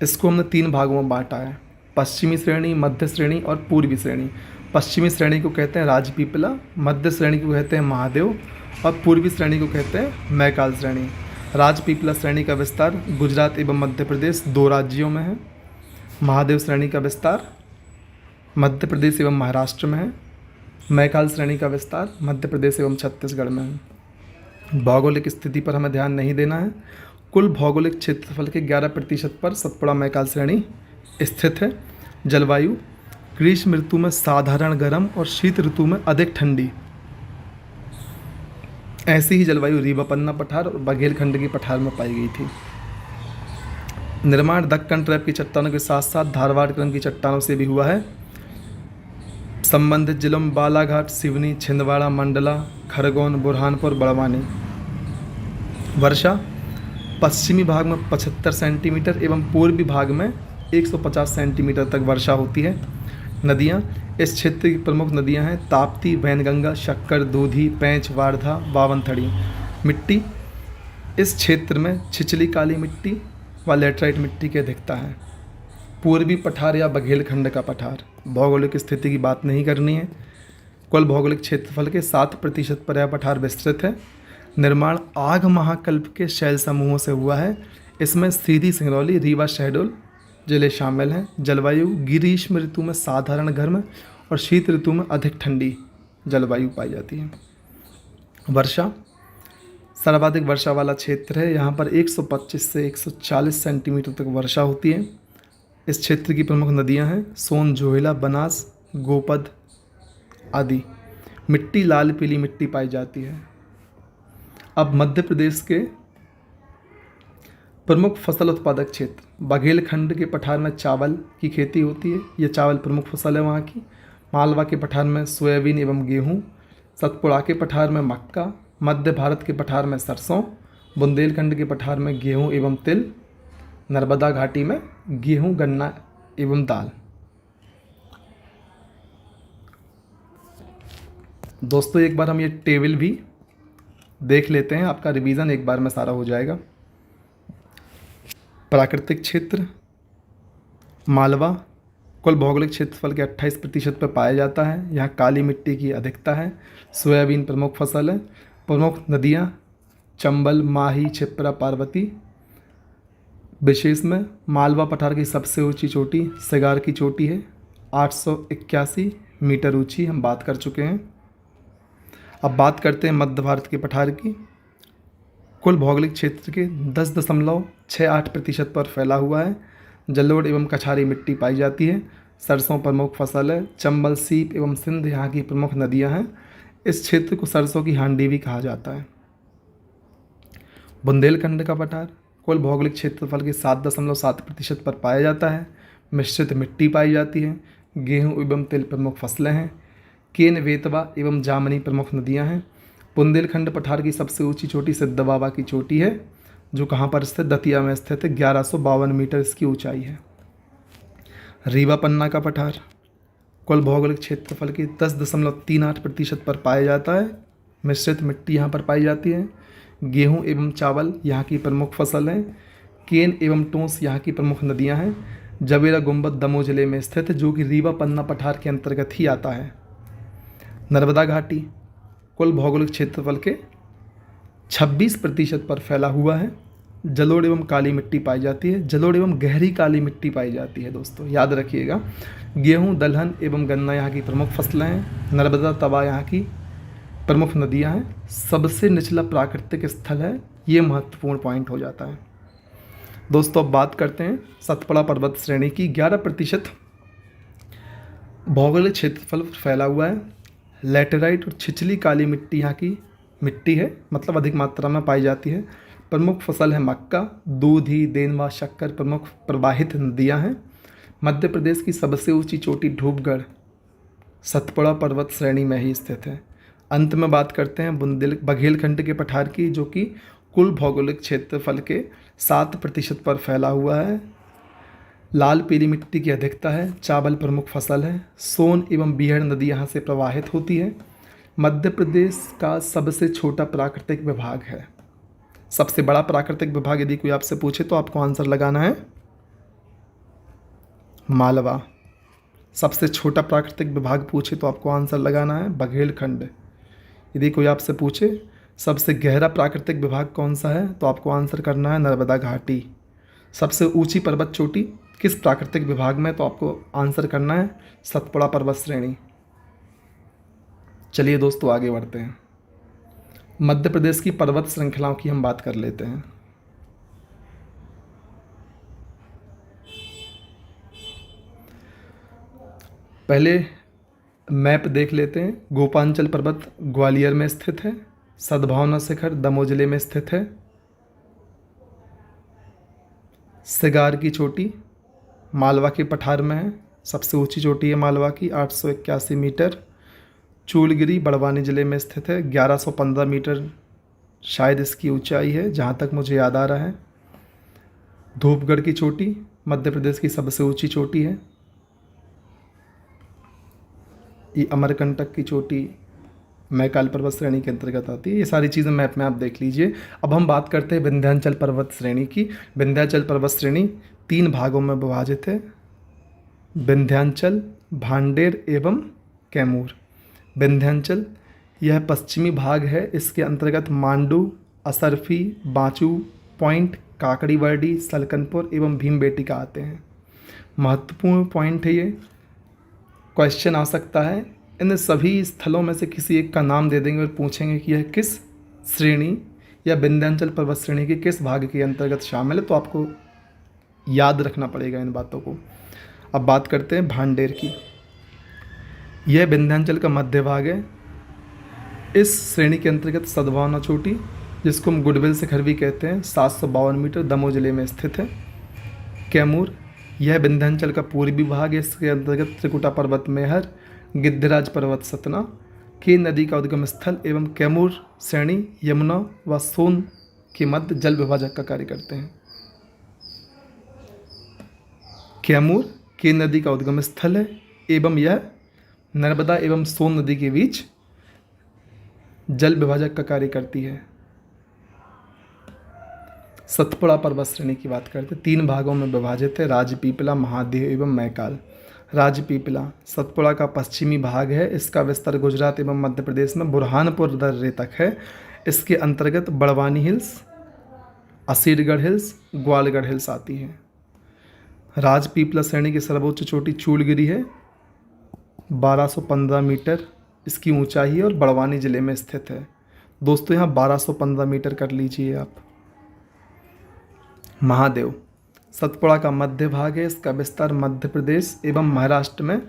इसको हमने 3 भागों में बांटा है, पश्चिमी श्रेणी, मध्य श्रेणी और पूर्वी श्रेणी। पश्चिमी श्रेणी को कहते हैं राजपीपला, मध्य श्रेणी को कहते हैं महादेव और पूर्वी श्रेणी को कहते हैं मैकाल श्रेणी। राजपीपला श्रेणी का विस्तार गुजरात एवं मध्य प्रदेश 2 राज्यों में है। महादेव श्रेणी का विस्तार मध्य प्रदेश एवं महाराष्ट्र में है। मैकाल श्रेणी का विस्तार मध्य प्रदेश एवं छत्तीसगढ़ में है। भौगोलिक स्थिति पर हमें ध्यान नहीं देना है। कुल भौगोलिक क्षेत्रफल के 11% पर सतपुड़ा मैकाल श्रेणी स्थित है। जलवायु ग्रीष्म ऋतु में साधारण गर्म और शीत ऋतु में अधिक ठंडी। ऐसी ही जलवायु रीवा पन्ना पठार और बघेलखंड की पठार में पाई गई थी। निर्माण दक्कन ट्रैप की चट्टानों के साथ साथ धारवाड़ क्रम की चट्टानों से भी हुआ है। संबंधित जिलों में बालाघाट, सिवनी, छिंदवाड़ा, मंडला, खरगोन, बुरहानपुर, बड़वानी। वर्षा पश्चिमी भाग में 75 सेंटीमीटर एवं पूर्वी भाग में 150 सेंटीमीटर तक वर्षा होती है। नदियाँ इस क्षेत्र की प्रमुख नदियाँ हैं ताप्ती, वैनगंगा, शक्कर, दूधी, पैंच, वारधा, बावनथड़ी। मिट्टी इस क्षेत्र में छिछली काली मिट्टी व लेटराइट मिट्टी की अधिकता है। पूर्वी पठार या बघेलखंड का पठार, भौगोलिक स्थिति की बात नहीं करनी है। कुल भौगोलिक क्षेत्रफल के 7% पर यह पठार विस्तृत है। निर्माण आग महाकल्प के शैल समूहों से हुआ है। इसमें सीधी, सिंगरौली, रीवा, शहडोल जिले शामिल हैं। जलवायु ग्रीष्म ऋतु में साधारण गर्म और शीत ऋतु में अधिक ठंडी जलवायु पाई जाती है। वर्षा सर्वाधिक वर्षा वाला क्षेत्र है। यहाँ पर 125 से 140 सेंटीमीटर तक वर्षा होती है। इस क्षेत्र की प्रमुख नदियाँ हैं सोन, जोहिला, बनास, गोपद आदि। मिट्टी लाल पीली मिट्टी पाई जाती है। अब मध्य प्रदेश के प्रमुख फसल उत्पादक क्षेत्र बघेलखंड के पठार में चावल की खेती होती है, यह चावल प्रमुख फसल है वहाँ की। मालवा के पठार में सोयाबीन एवं गेहूँ, सतपुड़ा के पठार में मक्का, मध्य भारत के पठार में सरसों, बुंदेलखंड के पठार में गेहूँ एवं तिल, नर्मदा घाटी में गेहूँ, गन्ना एवं दाल। दोस्तों एक बार हम ये टेबल भी देख लेते हैं, आपका रिवीजन एक बार में सारा हो जाएगा। प्राकृतिक क्षेत्र मालवा कुल भौगोलिक क्षेत्रफल के 28% पर पाया जाता है। यहाँ काली मिट्टी की अधिकता है। सोयाबीन प्रमुख फसल है। प्रमुख नदियाँ चंबल, माही, छिप्रा, पार्वती। विशेष में मालवा पठार की सबसे ऊंची चोटी सिगार की चोटी है, 881 मीटर ऊंची, हम बात कर चुके हैं। अब बात करते हैं मध्य भारत के पठार की। कुल भौगोलिक क्षेत्र के 10.68% पर फैला हुआ है। जलोढ़ एवं कछारी मिट्टी पाई जाती है। सरसों प्रमुख फसल है। चंबल, सीप एवं सिंध यहाँ की प्रमुख नदियाँ हैं। इस क्षेत्र को सरसों की हांडी भी कहा जाता है। बुंदेलखंड का पठार कुल भौगोलिक क्षेत्रफल के 7.7% पर पाया जाता है। मिश्रित मिट्टी पाई जाती है। गेहूँ एवं तिल प्रमुख फसलें हैं। केन, वेतवा एवं जामनी प्रमुख नदियाँ हैं। बुंदेलखंड पठार की सबसे ऊंची चोटी सिद्ध बाबा की चोटी है, जो कहाँ पर स्थित, दतिया में स्थित है। 1152 मीटर इसकी ऊंचाई है। रीवा पन्ना का पठार कुल भौगोलिक क्षेत्रफल के 10.38% पर पाया जाता है। मिश्रित मिट्टी यहाँ पर पाई जाती है। गेहूँ एवं चावल यहाँ की प्रमुख फसल है। केन एवं टोंस यहाँ की प्रमुख नदियाँ हैं। जवेरा गुंबद दमोह जिले में स्थित है, जो कि रीवा पन्ना पठार के अंतर्गत ही आता है। नर्मदा घाटी कुल भौगोलिक क्षेत्रफल के 26% पर फैला हुआ है। जलोढ़ एवं काली मिट्टी पाई जाती है। जलोढ़ एवं गहरी काली मिट्टी पाई जाती है। दोस्तों याद रखिएगा, गेहूँ, दलहन एवं गन्ना यहाँ की प्रमुख फसलें हैं। नर्मदा, तवा यहाँ की प्रमुख नदियाँ हैं। सबसे निचला प्राकृतिक स्थल है, ये महत्वपूर्ण पॉइंट हो जाता है। दोस्तों अब बात करते हैं सतपुड़ा पर्वत श्रेणी की। 11% भौगोलिक क्षेत्रफल फैला हुआ है। लैटेराइट और छिछली काली मिट्टी यहाँ की मिट्टी है, मतलब अधिक मात्रा में पाई जाती है। प्रमुख फसल है मक्का, दूधी, देनवा, शक्कर प्रमुख प्रवाहित नदियाँ हैं। मध्य प्रदेश की सबसे ऊंची चोटी धूपगढ़ सतपुड़ा पर्वत श्रेणी में ही स्थित है। अंत में बात करते हैं बघेलखंड के पठार की, जो कि कुल भौगोलिक क्षेत्रफल के 7% पर फैला हुआ है। लाल पीली मिट्टी की अधिकता है। चावल प्रमुख फसल है। सोन एवं बीहड़ नदी यहाँ से प्रवाहित होती है। मध्य प्रदेश का सबसे छोटा प्राकृतिक विभाग है। सबसे बड़ा प्राकृतिक विभाग यदि कोई आपसे पूछे तो आपको आंसर लगाना है मालवा। सबसे छोटा प्राकृतिक विभाग पूछे तो आपको आंसर लगाना है बघेलखंड। यदि कोई आपसे पूछे सबसे गहरा प्राकृतिक विभाग कौन सा है तो आपको आंसर करना है नर्मदा घाटी। सबसे ऊंची पर्वत चोटी किस प्राकृतिक विभाग में, तो आपको आंसर करना है सतपुड़ा पर्वत श्रेणी। चलिए दोस्तों आगे बढ़ते हैं। मध्य प्रदेश की पर्वत श्रृंखलाओं की हम बात कर लेते हैं। पहले मैप देख लेते हैं। गोपांचल पर्वत ग्वालियर में स्थित है। सद्भावना शिखर दमोह जिले में स्थित है। सिगार की चोटी मालवा के पठार में है। सबसे ऊंची चोटी है मालवा की, 881 मीटर। चूलगिरी बड़वानी जिले में स्थित है। 1115 मीटर शायद इसकी ऊंचाई है, जहाँ तक मुझे याद आ रहा है। धूपगढ़ की चोटी मध्य प्रदेश की सबसे ऊंची चोटी है। ये अमरकंटक की चोटी मैकाल पर्वत श्रेणी के अंतर्गत आती है। ये सारी चीज़ें मैप में आप देख लीजिए। अब हम बात करते हैं विंध्याचल पर्वत श्रेणी की। विंध्याचल पर्वत श्रेणी 3 भागों में विभाजित है, विंध्याचल, भांडेर एवं कैमूर। विंध्याचल यह पश्चिमी भाग है। इसके अंतर्गत मांडू, असरफी, बांचू पॉइंट, काकड़ीवर्डी, सलकनपुर एवं भीमबेटिका आते हैं। महत्वपूर्ण पॉइंट है ये, क्वेश्चन आ सकता है। इन सभी स्थलों में से किसी एक का नाम दे देंगे और पूछेंगे कि यह किस श्रेणी या विंध्याचल पर्वत श्रेणी के किस भाग के अंतर्गत शामिल है, तो आपको याद रखना पड़ेगा इन बातों को। अब बात करते हैं भांडेर की। यह विंध्याचल का मध्य भाग है। इस श्रेणी के अंतर्गत सद्भावना चोटी जिसको हम गुडविल शिखर भी कहते हैं, 752 मीटर, दमोह जिले में स्थित है। कैमूर, यह विंध्याचल का पूर्वी भाग है। इसके अंतर्गत त्रिकुटा पर्वत मेहर, गिद्धराज पर्वत सतना, केन नदी का उद्गम स्थल एवं कैमूर श्रेणी यमुना व सोन के मध्य जल विभाजक का कार्य करते हैं। कैमूर केन नदी का उद्गम स्थल है एवं यह नर्मदा एवं सोन नदी के बीच जल विभाजक का कार्य करती है। सतपुड़ा पर्वत श्रेणी की बात करते हैं, 3 भागों में विभाजित है, राजपीपला, महादेव एवं मैकाल। राजपीपला सतपुड़ा का पश्चिमी भाग है। इसका विस्तार गुजरात एवं मध्य प्रदेश में बुरहानपुर दर्रे तक है। इसके अंतर्गत Barwani hills, Asirgarh hills, Gwalgarh hills आती हैं। राजपीपला श्रेणी की सर्वोच्च चोटी चूलगिरी है, 1215 मीटर इसकी ऊंचाई है और बड़वानी जिले में स्थित है। दोस्तों यहाँ 1215 मीटर कर लीजिए आप। महादेव सतपुड़ा का मध्य भाग है। इसका विस्तार मध्य प्रदेश एवं महाराष्ट्र में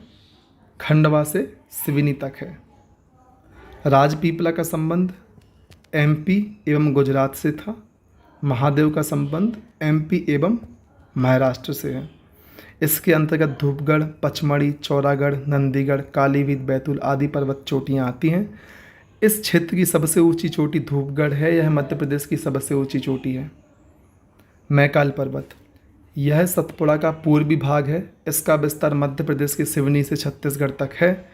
खंडवा से सिवनी तक है। राजपीपला का संबंध एमपी एवं गुजरात से था। महादेव का संबंध एमपी एवं महाराष्ट्र से है। इसके अंतर्गत धूपगढ़, पचमढ़ी, चौरागढ़, नंदीगढ़, कालीवीत, बैतूल आदि पर्वत चोटियाँ आती हैं। इस क्षेत्र की सबसे ऊंची चोटी धूपगढ़ है। यह मध्य प्रदेश की सबसे ऊंची चोटी है। मैकाल पर्वत, यह सतपुड़ा का पूर्वी भाग है। इसका विस्तार मध्य प्रदेश के सिवनी से छत्तीसगढ़ तक है।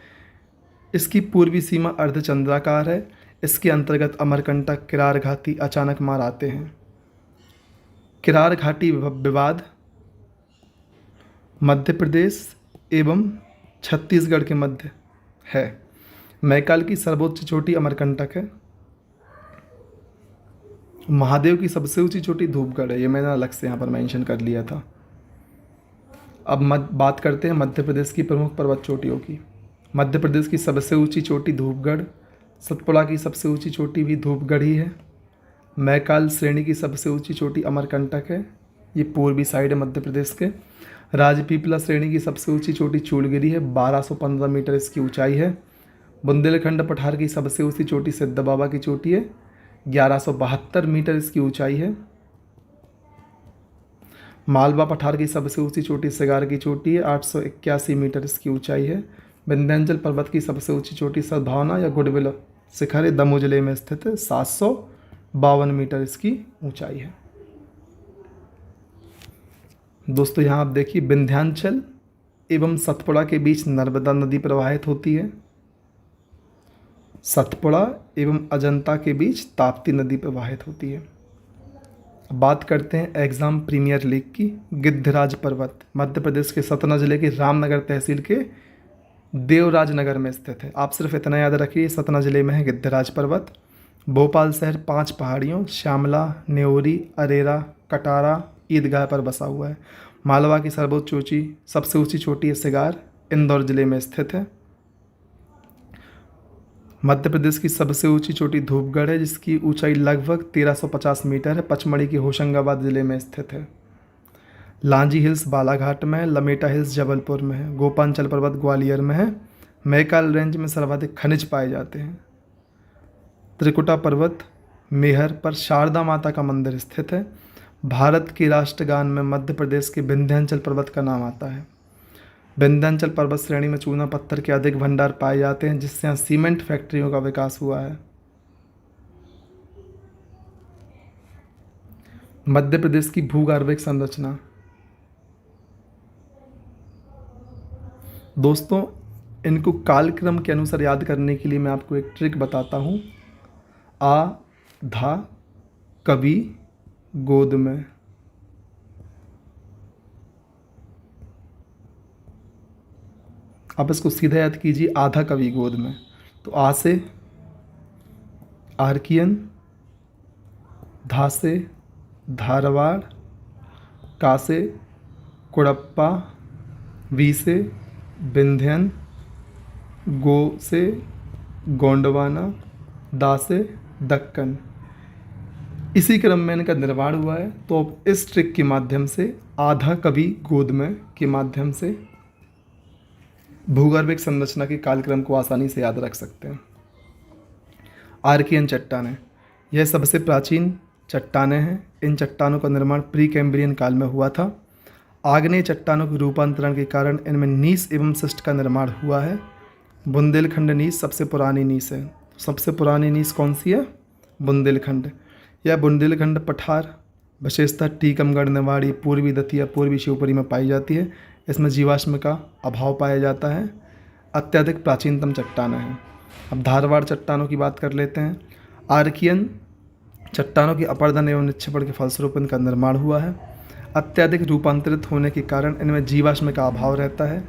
इसकी पूर्वी सीमा अर्धचंद्राकार है। इसके अंतर्गत अमरकंटक, किरार घाटी, अचानक मार आते हैं। किरार घाटी विवाद मध्य प्रदेश एवं छत्तीसगढ़ के मध्य है। मैकाल की सर्वोच्च चोटी अमरकंटक है। महादेव की सबसे ऊंची चोटी धूपगढ़ है। ये मैंने अलग से यहाँ पर मेंशन कर लिया था। अब बात करते हैं मध्य प्रदेश की प्रमुख पर्वत चोटियों की। मध्य प्रदेश की सबसे ऊंची चोटी धूपगढ़, सतपुड़ा की सबसे ऊंची चोटी भी धूपगढ़ ही है। मैकाल श्रेणी की सबसे ऊंची चोटी अमरकंटक है, ये पूर्वी साइड है मध्य प्रदेश के। राजपीपला श्रेणी की सबसे ऊंची चोटी चूलगिरी है, 1215 मीटर इसकी ऊंचाई है। बुंदेलखंड पठार की सबसे ऊंची चोटी सिद्ध बाबा की चोटी है, 1172 मीटर इसकी ऊंचाई है। मालवा पठार की सबसे ऊंची चोटी सिगार की चोटी है, 881 मीटर इसकी ऊंचाई है। विंध्याचल पर्वत की सबसे ऊंची चोटी सद्भावना या गुडविल शिखर दमोह जिले में स्थित है, 752 मीटर इसकी ऊंचाई है। दोस्तों यहाँ आप देखिए, विंध्याचल एवं सतपुड़ा के बीच नर्मदा नदी प्रवाहित होती है। सतपुड़ा एवं अजंता के बीच ताप्ती नदी प्रवाहित होती है। अब बात करते हैं एग्जाम प्रीमियर लीग की। गिद्धराज पर्वत मध्य प्रदेश के सतना जिले के रामनगर तहसील के देवराजनगर में स्थित है। आप सिर्फ इतना याद रखिए, सतना जिले में है गिद्धराज पर्वत। भोपाल शहर 5 पहाड़ियों श्यामला, नेवरी, अरेरा, कटारा, ईदगाह पर बसा हुआ है। मालवा की सबसे ऊंची चोटी है सिगार, इंदौर जिले में स्थित है। मध्य प्रदेश की सबसे ऊंची चोटी धूपगढ़ है, जिसकी ऊंचाई लगभग 1350 मीटर है। पचमढ़ी के होशंगाबाद जिले में स्थित है। लांजी हिल्स बालाघाट में है। लमेटा हिल्स जबलपुर में है। गोपांचल पर्वत ग्वालियर में है। मैकाल रेंज में सर्वाधिक खनिज पाए जाते हैं। त्रिकुटा पर्वत मेहर पर शारदा माता का मंदिर स्थित है। भारत के राष्ट्रगान में मध्य प्रदेश के विंध्याचल पर्वत का नाम आता है। विंध्याचल पर्वत श्रेणी में चूना पत्थर के अधिक भंडार पाए जाते हैं, जिससे यहाँ सीमेंट फैक्ट्रियों का विकास हुआ है। मध्य प्रदेश की भूगर्भिक संरचना। दोस्तों, इनको कालक्रम के अनुसार याद करने के लिए मैं आपको एक ट्रिक बताता हूँ। आ धा कवि गोद में, आप इसको सीधा याद कीजिए, आधा कवि गोद में। तो आ से आर्कियन, धा से धारवाड़, का से कुड़प्पा, वी से विंध्यन, गो से गोंडवाना, दा से दक्कन। इसी क्रम में इनका निर्माण हुआ है। तो अब इस ट्रिक के माध्यम से, आधा कवि गोद में के माध्यम से भूगर्भिक संरचना के कालक्रम को आसानी से याद रख सकते हैं। आर्कियन चट्टानें, यह सबसे प्राचीन चट्टानें हैं। इन चट्टानों का निर्माण प्री कैम्ब्रियन काल में हुआ था। आग्नेय चट्टानों के रूपांतरण के कारण इनमें नीस एवं शिस्ट का निर्माण हुआ है। बुंदेलखंड नीस सबसे पुरानी नीस है। सबसे पुरानी नीस कौन सी है? बुंदेलखंड। यह बुंदेलखंड पठार विशेषतः टीकमगढ़, निवाड़ी, पूर्वी दतिया, पूर्वी शिवपुरी में पाई जाती है। इसमें जीवाश्म का अभाव पाया जाता है। अत्यधिक प्राचीनतम चट्टानें हैं। अब धारवाड़ चट्टानों की बात कर लेते हैं। आर्कियन चट्टानों की अपरदन एवं निक्षेपण के फलस्वरूप इनका निर्माण हुआ है। अत्यधिक रूपांतरित होने के कारण इनमें जीवाश्म का अभाव रहता है।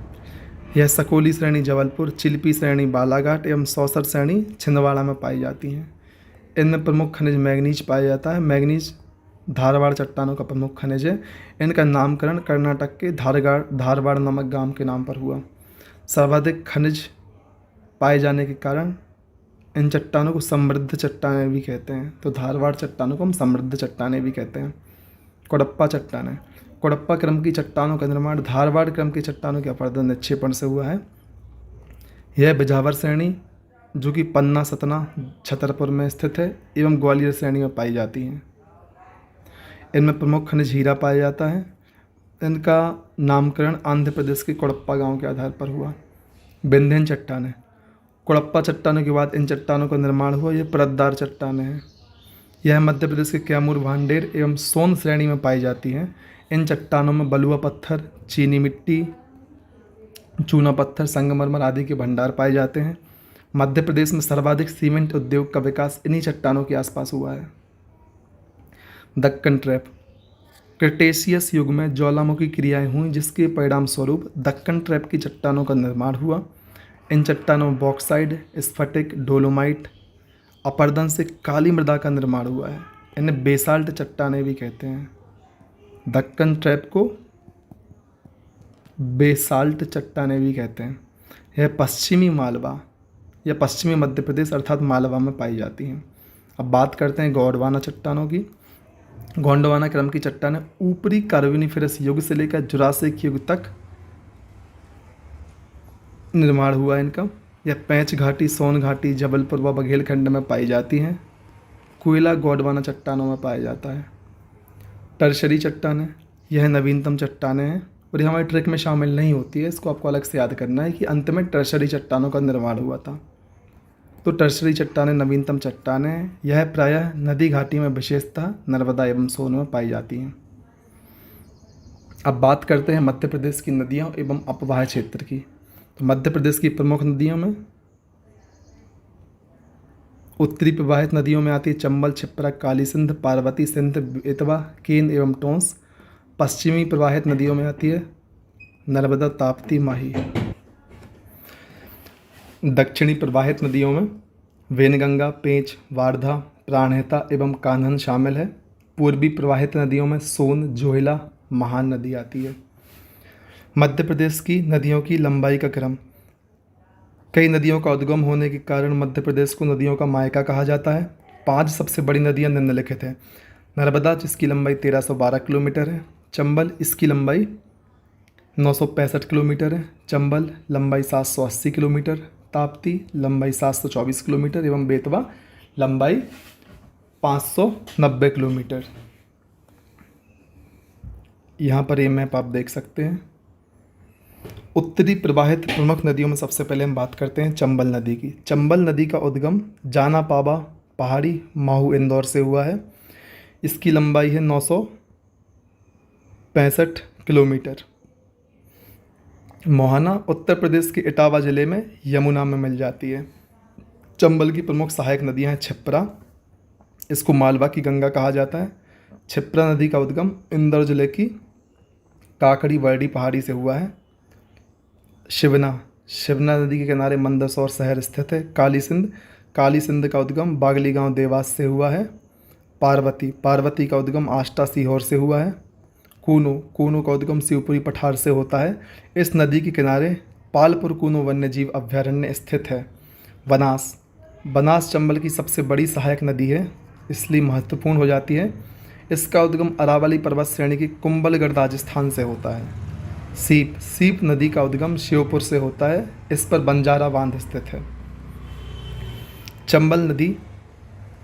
यह सकोली श्रेणी जबलपुर, चिल्पी श्रेणी बालाघाट एवं सौसर श्रेणी छिंदवाड़ा में पाई जाती हैं। इनमें प्रमुख खनिज मैग्नीज पाया जाता है। मैग्नीज धारवाड़ चट्टानों का प्रमुख खनिज है। इनका नामकरण कर्नाटक के धारवाड़ नामक गांव के नाम पर हुआ। सर्वाधिक खनिज पाए जाने के कारण इन चट्टानों को समृद्ध चट्टानें भी कहते हैं। तो धारवाड़ चट्टानों को हम समृद्ध चट्टानें भी कहते हैं। कोडप्पा चट्टानें। कोडप्पा क्रम की चट्टानों का निर्माण धारवाड़ क्रम की चट्टानों के अपरदन निक्षेपण से हुआ है। यह बिजावर श्रेणी जो कि पन्ना, सतना, छतरपुर में स्थित है एवं ग्वालियर श्रेणी में पाई जाती हैं। इनमें प्रमुख खनिज हीरा पाया जाता है। इनका नामकरण आंध्र प्रदेश के कोडप्पा गांव के आधार पर हुआ। विंध्यन चट्टानें। कोडप्पा चट्टानों के बाद इन चट्टानों का निर्माण हुआ। ये परतदार चट्टानें हैं। यह मध्य प्रदेश के कैमूर, भांडेर एवं सोन श्रेणी में पाई जाती हैं। इन चट्टानों में बलुआ पत्थर, चीनी मिट्टी, चूना पत्थर, संगमरमर आदि के भंडार पाए जाते हैं। मध्य प्रदेश में सर्वाधिक सीमेंट उद्योग का विकास इन्हीं चट्टानों के आसपास हुआ है। दक्कन ट्रैप। क्रिटेशियस युग में ज्वालामुखी क्रियाएं हुई जिसके परिणाम स्वरूप दक्कन ट्रैप की चट्टानों का निर्माण हुआ। इन चट्टानों में बॉक्साइड, स्फटिक, डोलोमाइट अपरदन से काली मृदा का निर्माण हुआ है। इन्हें बेसाल्ट चट्टानें भी कहते हैं। दक्कन ट्रैप को बेसाल्ट चट्टानें भी कहते हैं। यह पश्चिमी मालवा या पश्चिमी मध्य प्रदेश अर्थात मालवा में पाई जाती हैं। अब बात करते हैं गोंडवाना चट्टानों की। गोंडवाना क्रम की चट्टानें ऊपरी कार्बोनिफेरस युग से लेकर जुरासिक युग तक निर्माण हुआ इनका। यह पैंच घाटी, सोन घाटी, जबलपुर व बघेलखंड में पाई जाती हैं। कोयला गोंडवाना चट्टानों में पाया जाता है। टर्शरी चट्टानें। यह नवीनतम चट्टानें हैं और ये हमारे ट्रैक में शामिल नहीं होती है। इसको आपको अलग से याद करना है कि अंत में टर्शरी चट्टानों का निर्माण हुआ था। तो टर्शरी चट्टानें नवीनतम चट्टानें हैं। यह प्रायः नदी घाटी में विशेषतः नर्मदा एवं सोन में पाई जाती हैं। अब बात करते हैं मध्य प्रदेश की नदियों एवं अपवाह क्षेत्र की। तो मध्य प्रदेश की प्रमुख नदियों में उत्तरी प्रवाहित नदियों में आती है चंबल, छिप्रा, काली सिंध, पार्वती, सिंध, बेतवा, केन एवं टोंस। पश्चिमी प्रवाहित नदियों में आती है नर्मदा, ताप्ती, माही। दक्षिणी प्रवाहित नदियों में वेनगंगा, पेंच, वारधा, प्राणहिता एवं कान्हन शामिल है। पूर्वी प्रवाहित नदियों में सोन, जोहिला, महान नदी आती है। मध्य प्रदेश की नदियों की लंबाई का क्रम। कई नदियों का उद्गम होने के कारण मध्य प्रदेश को नदियों का मायका कहा जाता है। 5 सबसे बड़ी नदियां निम्नलिखित हैं। नर्मदा जिसकी लंबाई 1312 किलोमीटर है। चंबल इसकी लंबाई 965 किलोमीटर है। चंबल लंबाई 780 किलोमीटर। ताप्ती लंबाई 724 किलोमीटर एवं बेतवा लंबाई 590 किलोमीटर। यहाँ पर ये मैप आप देख सकते हैं। उत्तरी प्रवाहित प्रमुख नदियों में सबसे पहले हम बात करते हैं चंबल नदी की। चंबल नदी का उद्गम जाना पाबा पहाड़ी, माहू, इंदौर से हुआ है। इसकी लंबाई है 965 किलोमीटर। मोहाना उत्तर प्रदेश के इटावा ज़िले में यमुना में मिल जाती है। चंबल की प्रमुख सहायक नदियां हैं छिप्रा, इसको मालवा की गंगा कहा जाता है। छिप्रा नदी का उद्गम इंदौर जिले की काकड़ी वर्डी पहाड़ी से हुआ है। शिवना नदी के किनारे मंदसौर शहर स्थित है। काली सिंध का उद्गम बागली गांव देवास से हुआ है। पार्वती का उद्गम आष्टा सीहोर से हुआ है। कूनो का उद्गम शिवपुरी पठार से होता है। इस नदी के किनारे पालपुर कूनो वन्यजीव अभ्यारण्य स्थित है। बनास चंबल की सबसे बड़ी सहायक नदी है, इसलिए महत्वपूर्ण हो जाती है। इसका उद्गम अरावली पर्वत श्रेणी की कुंभलगढ़ राजस्थान से होता है। सीप नदी का उद्गम श्योपुर से होता है। इस पर बंजारा बांध स्थित है। चंबल नदी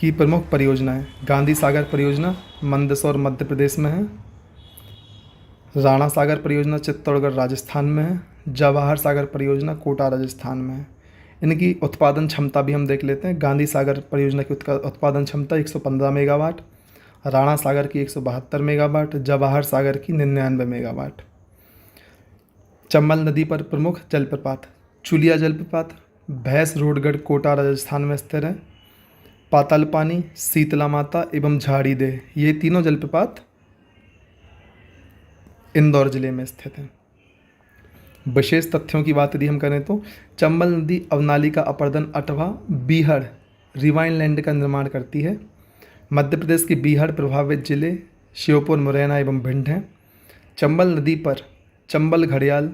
की प्रमुख परियोजनाएं। गांधी सागर परियोजना मंदसौर मध्य प्रदेश में है। राणा सागर परियोजना चित्तौड़गढ़ राजस्थान में है। जवाहर सागर परियोजना कोटा राजस्थान में है। इनकी उत्पादन क्षमता भी हम देख लेते हैं। गांधी सागर परियोजना की उत्पादन क्षमता 115 मेगावाट, राणा सागर की 172 मेगावाट, जवाहर सागर की 99 मेगावाट। चंबल नदी पर प्रमुख जलप्रपात। चुलिया जलप्रपात भैंस रोडगढ़ कोटा राजस्थान में स्थित है। पाताल पानी, शीतला माता एवं झाड़ी दे, ये तीनों जलप्रपात इंदौर जिले में स्थित हैं। विशेष तथ्यों की बात यदि हम करें तो चंबल नदी अवनाली का अपर्दन अथवा बीहड़ रिवाइन लैंड का निर्माण करती है। मध्य प्रदेश के बीहड़ प्रभावित जिले श्योपुर, मुरैना एवं भिंड हैं। चंबल नदी पर चंबल घड़ियाल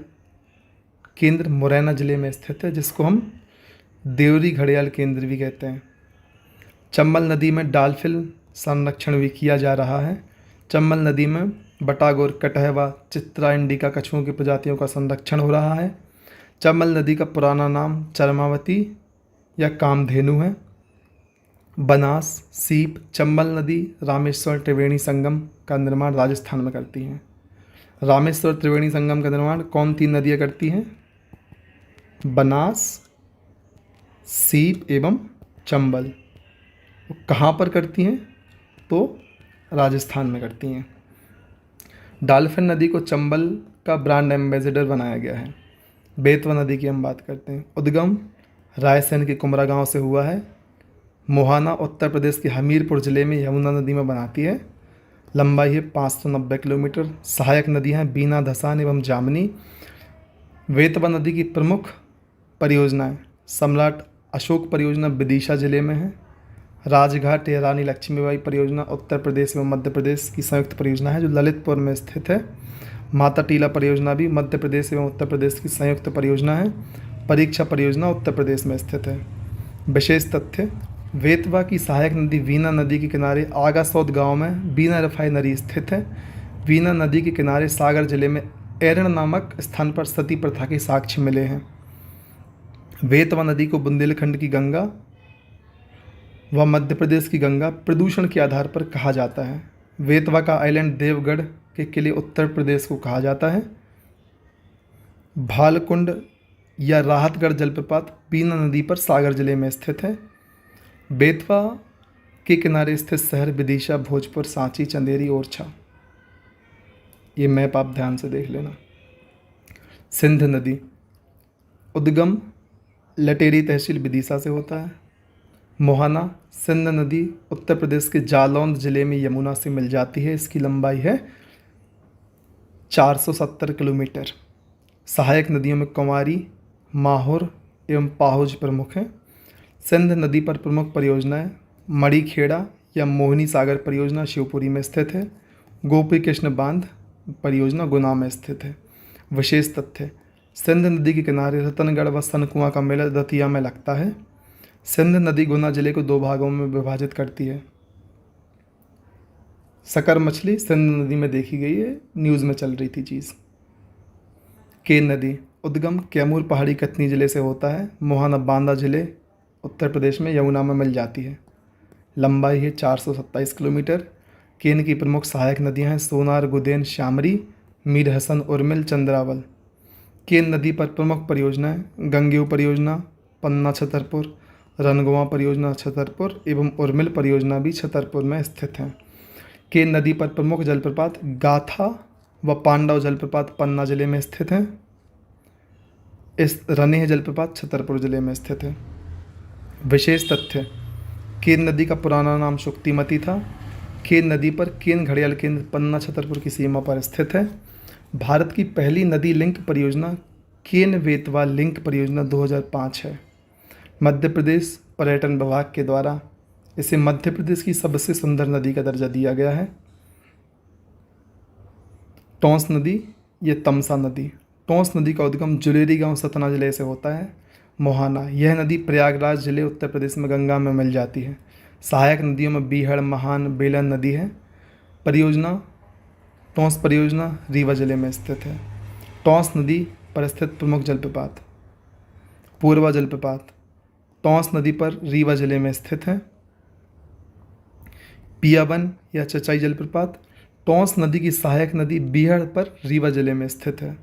केंद्र मुरैना जिले में स्थित है, जिसको हम देवरी घड़ियाल केंद्र भी कहते हैं। चंबल नदी में डॉल्फिन संरक्षण भी किया जा रहा है। चंबल नदी में बटागोर, कटहवा, चित्रा, इंडिका कछुओं की प्रजातियों का संरक्षण हो रहा है। चंबल नदी का पुराना नाम चरमावती या कामधेनु है। बनास, सीप, चंबल नदी रामेश्वर त्रिवेणी संगम का निर्माण राजस्थान में करती हैं। रामेश्वर त्रिवेणी संगम का निर्माण कौन तीन नदियाँ करती हैं? बनास, सीप एवं चंबल। कहाँ पर करती हैं? तो राजस्थान में करती हैं। डॉल्फिन नदी को चंबल का ब्रांड एम्बेसडर बनाया गया है। बेतवा नदी की हम बात करते हैं। उद्गम रायसेन के कुमरा गांव से हुआ है। मोहाना उत्तर प्रदेश के हमीरपुर जिले में यमुना नदी में बनाती है। लंबाई है 590 किलोमीटर। सहायक नदियाँ हैं बीना, धसान एवं जामनी। वेतवा नदी की प्रमुख परियोजनाएं। सम्राट अशोक परियोजना विदिशा जिले में है। राजघाट या रानी लक्ष्मीबाई परियोजना उत्तर प्रदेश एवं मध्य प्रदेश की संयुक्त परियोजना है जो ललितपुर में स्थित है। माता टीला परियोजना भी मध्य प्रदेश एवं उत्तर प्रदेश की संयुक्त परियोजना है। परीक्षा परियोजना उत्तर प्रदेश में स्थित है। विशेष तथ्य, वेतवा की सहायक नदी वीना नदी के किनारे आगासौद गांव में बीना रिफाइनरी स्थित है। वीना नदी के किनारे सागर जिले में एरण नामक स्थान पर सती प्रथा के साक्ष्य मिले हैं। वेतवा नदी को बुंदेलखंड की गंगा व मध्य प्रदेश की गंगा प्रदूषण के आधार पर कहा जाता है। वेतवा का आइलैंड देवगढ़ के किले उत्तर प्रदेश को कहा जाता है। भालकुंड या राहतगढ़ जलप्रपात बीना नदी पर सागर जिले में स्थित है। बेतवा के किनारे स्थित शहर विदिशा, भोजपुर, सांची, चंदेरी, ओरछा। ये मैप आप ध्यान से देख लेना। सिंध नदी उद्गम लटेरी तहसील विदिशा से होता है। मोहाना सिंध नदी उत्तर प्रदेश के जालौन जिले में यमुना से मिल जाती है। इसकी लंबाई है 470 किलोमीटर। सहायक नदियों में कुंवारी, माहुर एवं पाहुज प्रमुख हैं। सिंध नदी पर प्रमुख परियोजनाएं मणिखेड़ा या मोहिनी सागर परियोजना शिवपुरी में स्थित है। गोपी कृष्ण बांध परियोजना गुना में स्थित है। विशेष तथ्य, सिंध नदी के किनारे रतनगढ़ व सनकुआ का मेला दतिया में लगता है। सिंध नदी गुना जिले को दो भागों में विभाजित करती है। सकर मछली सिंध नदी में देखी गई है, न्यूज़ में चल रही थी चीज़। केन नदी उद्गम कैमूर पहाड़ी कतनी जिले से होता है। मोहाना बांदा जिले उत्तर प्रदेश में यमुना में मिल जाती है। लंबाई है 427 किलोमीटर। केन की प्रमुख सहायक नदियां हैं सोनार, गुदेन, श्यामरी, मीर हसन, उर्मिल, चंद्रावल। केन नदी पर प्रमुख परियोजनाएं गंगेऊ परियोजना पन्ना छतरपुर, रनगुआ परियोजना छतरपुर एवं उर्मिल परियोजना भी छतरपुर में स्थित हैं। केन नदी पर प्रमुख जलप्रपात गाथा व पांडव जलप्रपात पन्ना जिले में स्थित हैं। इस रनेह जलप्रपात छतरपुर जिले में स्थित है। विशेष तथ्य, केन नदी का पुराना नाम शुक्तिमती था। केन नदी पर केन घड़ियाल केंद्र पन्ना छतरपुर की सीमा पर स्थित है। भारत की पहली नदी लिंक परियोजना केन वेतवा लिंक परियोजना 2005 है। मध्य प्रदेश पर्यटन विभाग के द्वारा इसे मध्य प्रदेश की सबसे सुंदर नदी का दर्जा दिया गया है। टोंस नदी या तमसा नदी। टोंस नदी का उद्गम जुलेरी गांव सतना जिले से होता है। मोहाना, यह नदी प्रयागराज जिले उत्तर प्रदेश में गंगा में मिल जाती है। सहायक नदियों में बीहड़, महान, बेलन नदी है। परियोजना टोंस परियोजना रीवा जिले में स्थित है। टोंस नदी पर स्थित प्रमुख जलप्रपात पूर्वा जलप्रपात टोंस नदी पर रीवा जिले में स्थित है। पियावन या चचाई जलप्रपात। टोंस नदी की सहायक नदी बीहड़ पर रीवा जिले में स्थित है।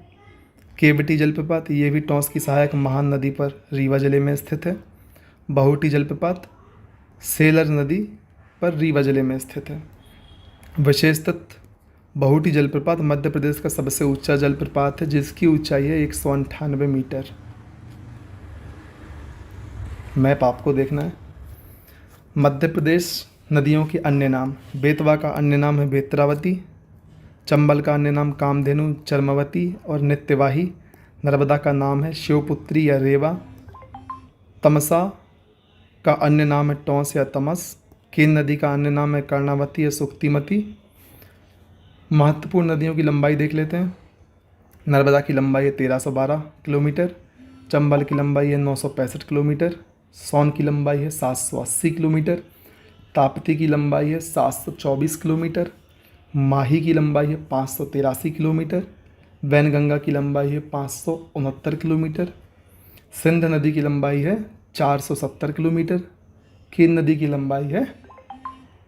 केवटी जलप्रपात, ये भी टोंस की सहायक महान नदी पर रीवा जिले में स्थित है। बहुटी जलप्रपात सेलर नदी पर रीवा जिले में स्थित है। विशेष तथ्य, बहुटी जलप्रपात मध्य प्रदेश का सबसे ऊंचा जलप्रपात है जिसकी ऊंचाई है 198 मीटर। मैप आपको देखना है। मध्य प्रदेश नदियों के अन्य नाम, बेतवा का अन्य नाम है बेत्रावती, चंबल का अन्य नाम कामधेनु चर्मवती और नित्यवाही, नर्मदा का नाम है शिवपुत्री या रेवा, तमसा का अन्य नाम है टोंस या तमस, केन नदी का अन्य नाम है कर्णावती या सुक्तिमती। महत्वपूर्ण नदियों की लंबाई देख लेते हैं। नर्मदा की लंबाई है 1312 किलोमीटर, चंबल की लंबाई है 965 किलोमीटर, सोन की लंबाई है 780 किलोमीटर, ताप्ती की लंबाई है 724 किलोमीटर, माही की लंबाई है 583 किलोमीटर, वैनगंगा की लंबाई है 569 किलोमीटर, सिंध नदी की लंबाई है 470 किलोमीटर, केन नदी की लंबाई है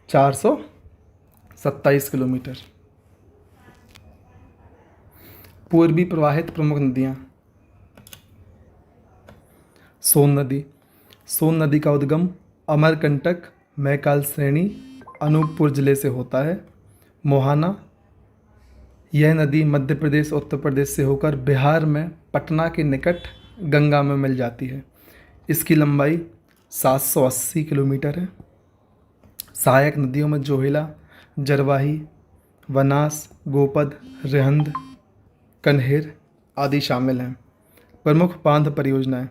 427 किलोमीटर। पूर्वी प्रवाहित प्रमुख नदियाँ। सोन नदी। सोन नदी का उद्गम अमरकंटक मैकाल श्रेणी अनूपपुर जिले से होता है। मोहाना, यह नदी मध्य प्रदेश उत्तर प्रदेश से होकर बिहार में पटना के निकट गंगा में मिल जाती है। इसकी लंबाई 780 किलोमीटर है। सहायक नदियों में जोहिला, जरवाही, वनास, गोपद, रेहंद, कन्हेर आदि शामिल हैं। प्रमुख बांध परियोजनाएं।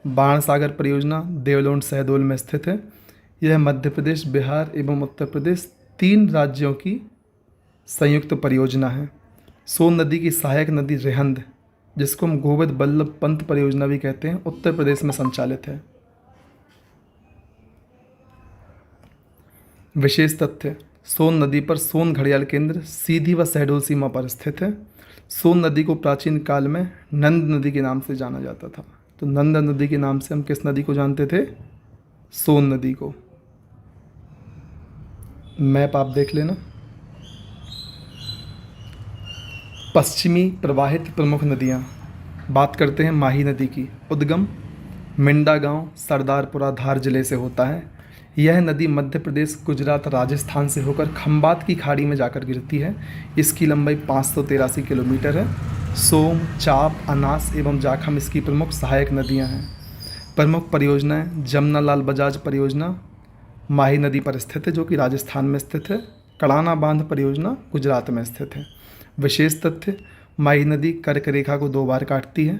बाणसागर परियोजना देवलोन शहडोल में स्थित है। यह मध्य प्रदेश, बिहार एवं उत्तर प्रदेश 3 राज्यों की संयुक्त परियोजना है। सोन नदी की सहायक नदी रेहंद, जिसको हम गोविंद बल्लभ पंत परियोजना भी कहते हैं, उत्तर प्रदेश में संचालित है। विशेष तथ्य, सोन नदी पर सोन घड़ियाल केंद्र सीधी व शहडोल सीमा पर स्थित है। सोन नदी को प्राचीन काल में नंद नदी के नाम से जाना जाता था। तो नंद नदी के नाम से हम किस नदी को जानते थे? सोन नदी को। मैप आप देख लेना। पश्चिमी प्रवाहित प्रमुख नदियाँ। बात करते हैं माही नदी की। उद्गम मिंडा गांव सरदारपुरा धार जिले से होता है। यह नदी मध्य प्रदेश, गुजरात, राजस्थान से होकर खंबात की खाड़ी में जाकर गिरती है। इसकी लंबाई 583 किलोमीटर है। सोम, चाप, अनास एवं जाखम इसकी प्रमुख सहायक नदियां हैं। प्रमुख परियोजनाएं जमनालाल बजाज परियोजना माही नदी पर स्थित है जो कि राजस्थान में स्थित है। कड़ाना बांध परियोजना गुजरात में स्थित है। विशेष तथ्य, माही नदी कर्क रेखा को 2 बार काटती है।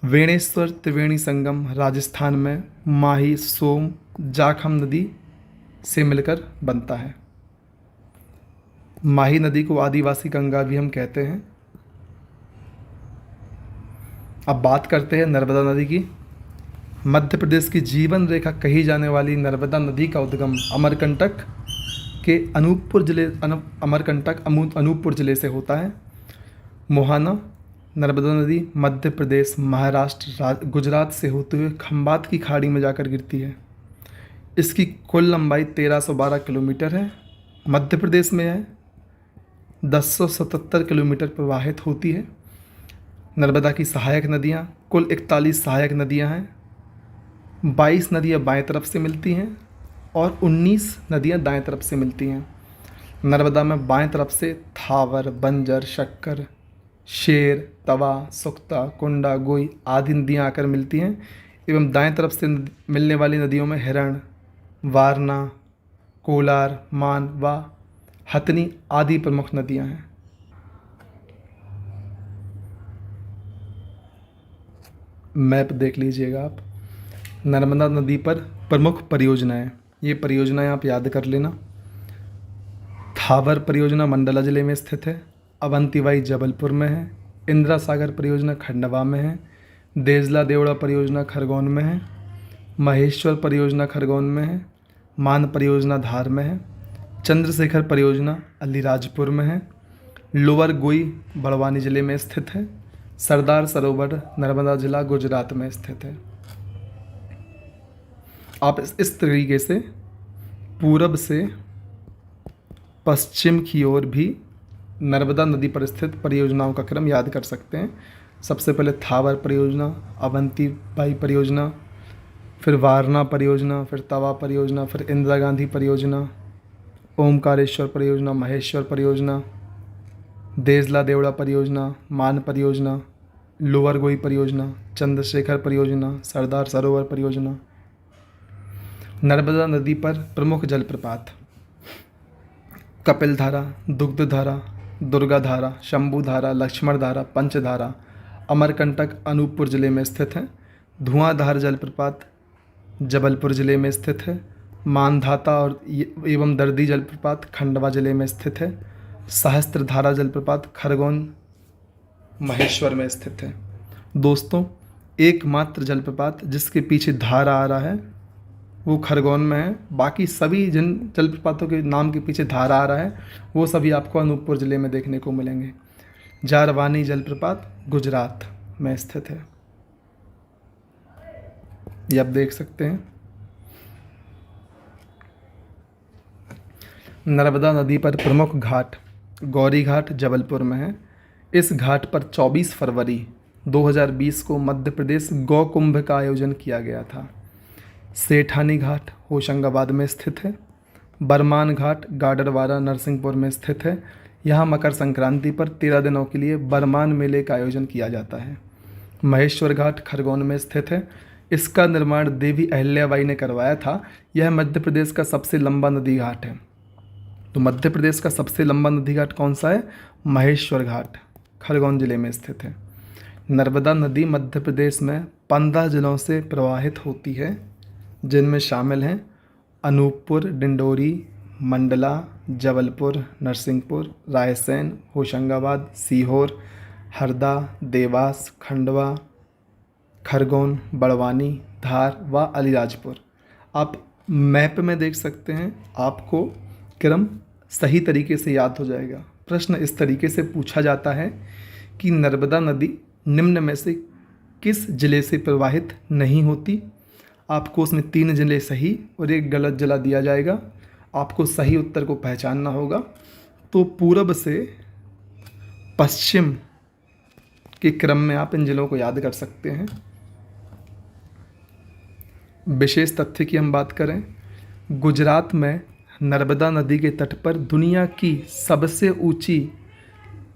वेणेश्वर त्रिवेणी संगम राजस्थान में माही, सोम, जाखम नदी से मिलकर बनता है। माही नदी को आदिवासी गंगा भी हम कहते हैं। अब बात करते हैं नर्मदा नदी की। मध्य प्रदेश की जीवन रेखा कही जाने वाली नर्मदा नदी का उद्गम अमरकंटक अनूपपुर जिले से होता है। मोहाना नर्मदा नदी मध्य प्रदेश, महाराष्ट्र, गुजरात से होते हुए खंबात की खाड़ी में जाकर गिरती है। इसकी कुल लंबाई 1312 किलोमीटर है। मध्य प्रदेश में है 1077 किलोमीटर प्रवाहित होती है। नर्मदा की सहायक नदियाँ कुल 41 सहायक नदियाँ हैं। 22 नदियाँ बाएं तरफ से मिलती हैं और 19 नदियाँ दाएं तरफ से मिलती हैं। नर्मदा में बाएं तरफ से थावर, बंजर, शक्कर, शेर, तवा, सुक्ता, कुंडा, गोई आदि नदियाँ आकर मिलती हैं एवं दाएं तरफ से मिलने वाली नदियों में हिरण, वारना, कोलार, मान व हथनी आदि प्रमुख नदियाँ हैं। मैप देख लीजिएगा आप। नर्मदा नदी पर प्रमुख परियोजनाएं, ये परियोजनाएं आप याद कर लेना। थावर परियोजना मंडला जिले में स्थित है। अवंतिवाई जबलपुर में है। इंदिरा सागर परियोजना खंडवा में है। देजला देवड़ा परियोजना खरगोन में है। महेश्वर परियोजना खरगोन में है। मान परियोजना धार में है। चंद्रशेखर परियोजना अलीराजपुर में है। लोअर गोई बड़वानी जिले में स्थित है। सरदार सरोवर नर्मदा जिला गुजरात में स्थित है। आप इस तरीके से पूरब से पश्चिम की ओर भी नर्मदा नदी पर स्थित परियोजनाओं का क्रम याद कर सकते हैं। सबसे पहले थावर परियोजना, अवंतीबाई परियोजना, फिर वारणा परियोजना, फिर तवा परियोजना, फिर इंदिरा गांधी परियोजना, ओमकारेश्वर परियोजना, महेश्वर परियोजना, देजला देवड़ा परियोजना, मान परियोजना, लोअर गोई परियोजना, चंद्रशेखर परियोजना, सरदार सरोवर परियोजना। नर्मदा नदी पर प्रमुख जलप्रपात कपिलधारा, दुग्धधारा, दुर्गाधारा, शंभुधारा, लक्ष्मणधारा, पंचधारा, अमरकंटक अनूपपुर जिले में स्थित है। धुआंधार जलप्रपात जबलपुर जिले में स्थित है। मानधाता और एवं दर्दी जलप्रपात खंडवा जिले में स्थित है। सहस्त्रधारा जलप्रपात खरगोन महेश्वर में स्थित है। दोस्तों, एकमात्र जलप्रपात जिसके पीछे धारा आ रहा है वो खरगोन में है। बाकी सभी जिन जलप्रपातों के नाम के पीछे धारा आ रहा है वो सभी आपको अनूपपुर ज़िले में देखने को मिलेंगे। जारवानी जलप्रपात गुजरात में स्थित है, ये आप देख सकते हैं। नर्मदा नदी पर प्रमुख घाट गौरी घाट जबलपुर में है। इस घाट पर 24 फरवरी 2020 को मध्य प्रदेश गौ कुंभ का आयोजन किया गया था। सेठानी घाट होशंगाबाद में स्थित है। बरमान घाट गाडरवारा नरसिंहपुर में स्थित है। यहाँ मकर संक्रांति पर 13 दिनों के लिए बरमान मेले का आयोजन किया जाता है। महेश्वर घाट खरगोन में स्थित है। इसका निर्माण देवी अहिल्याबाई ने करवाया था। यह मध्य प्रदेश का सबसे लंबा नदी घाट है। तो मध्य प्रदेश का सबसे लंबा नदी घाट कौन सा है? महेश्वर घाट खरगोन जिले में स्थित है। नर्मदा नदी मध्य प्रदेश में 15 जिलों से प्रवाहित होती है, जिनमें शामिल हैं अनूपपुर, डिंडोरी, मंडला, जबलपुर, नरसिंहपुर, रायसेन, होशंगाबाद, सीहोर, हरदा, देवास, खंडवा, खरगोन, बड़वानी, धार व अलीराजपुर। आप मैप में देख सकते हैं, आपको क्रम सही तरीके से याद हो जाएगा। प्रश्न इस तरीके से पूछा जाता है कि नर्मदा नदी निम्न में से किस जिले से प्रवाहित नहीं होती। आपको उसमें 3 जिले सही और 1 गलत जिला दिया जाएगा। आपको सही उत्तर को पहचानना होगा। तो पूर्व से पश्चिम के क्रम में आप इन जिलों को याद कर सकते हैं। विशेष तथ्य की हम बात करें, गुजरात में नर्मदा नदी के तट पर दुनिया की सबसे ऊंची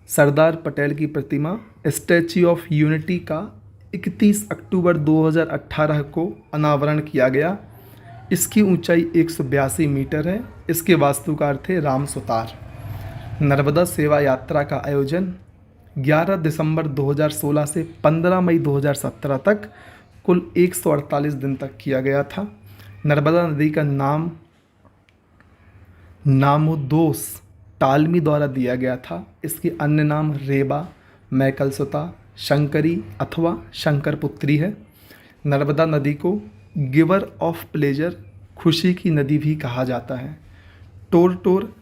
सरदार पटेल की प्रतिमा स्टैच्यू ऑफ यूनिटी का 31 अक्टूबर 2018 को अनावरण किया गया। इसकी ऊंचाई 182 मीटर है। इसके वास्तुकार थे राम सुतार। नर्मदा सेवा यात्रा का आयोजन 11 दिसंबर 2016 से 15 मई 2017 तक कुल 148 दिन तक किया गया था। नर्मदा नदी का नामोदोस टालमी द्वारा दिया गया था। इसके अन्य नाम रेबा, मैकलसुता, शंकरी अथवा शंकरपुत्री है। नर्मदा नदी को गिवर ऑफ प्लेजर, खुशी की नदी भी कहा जाता है। टोर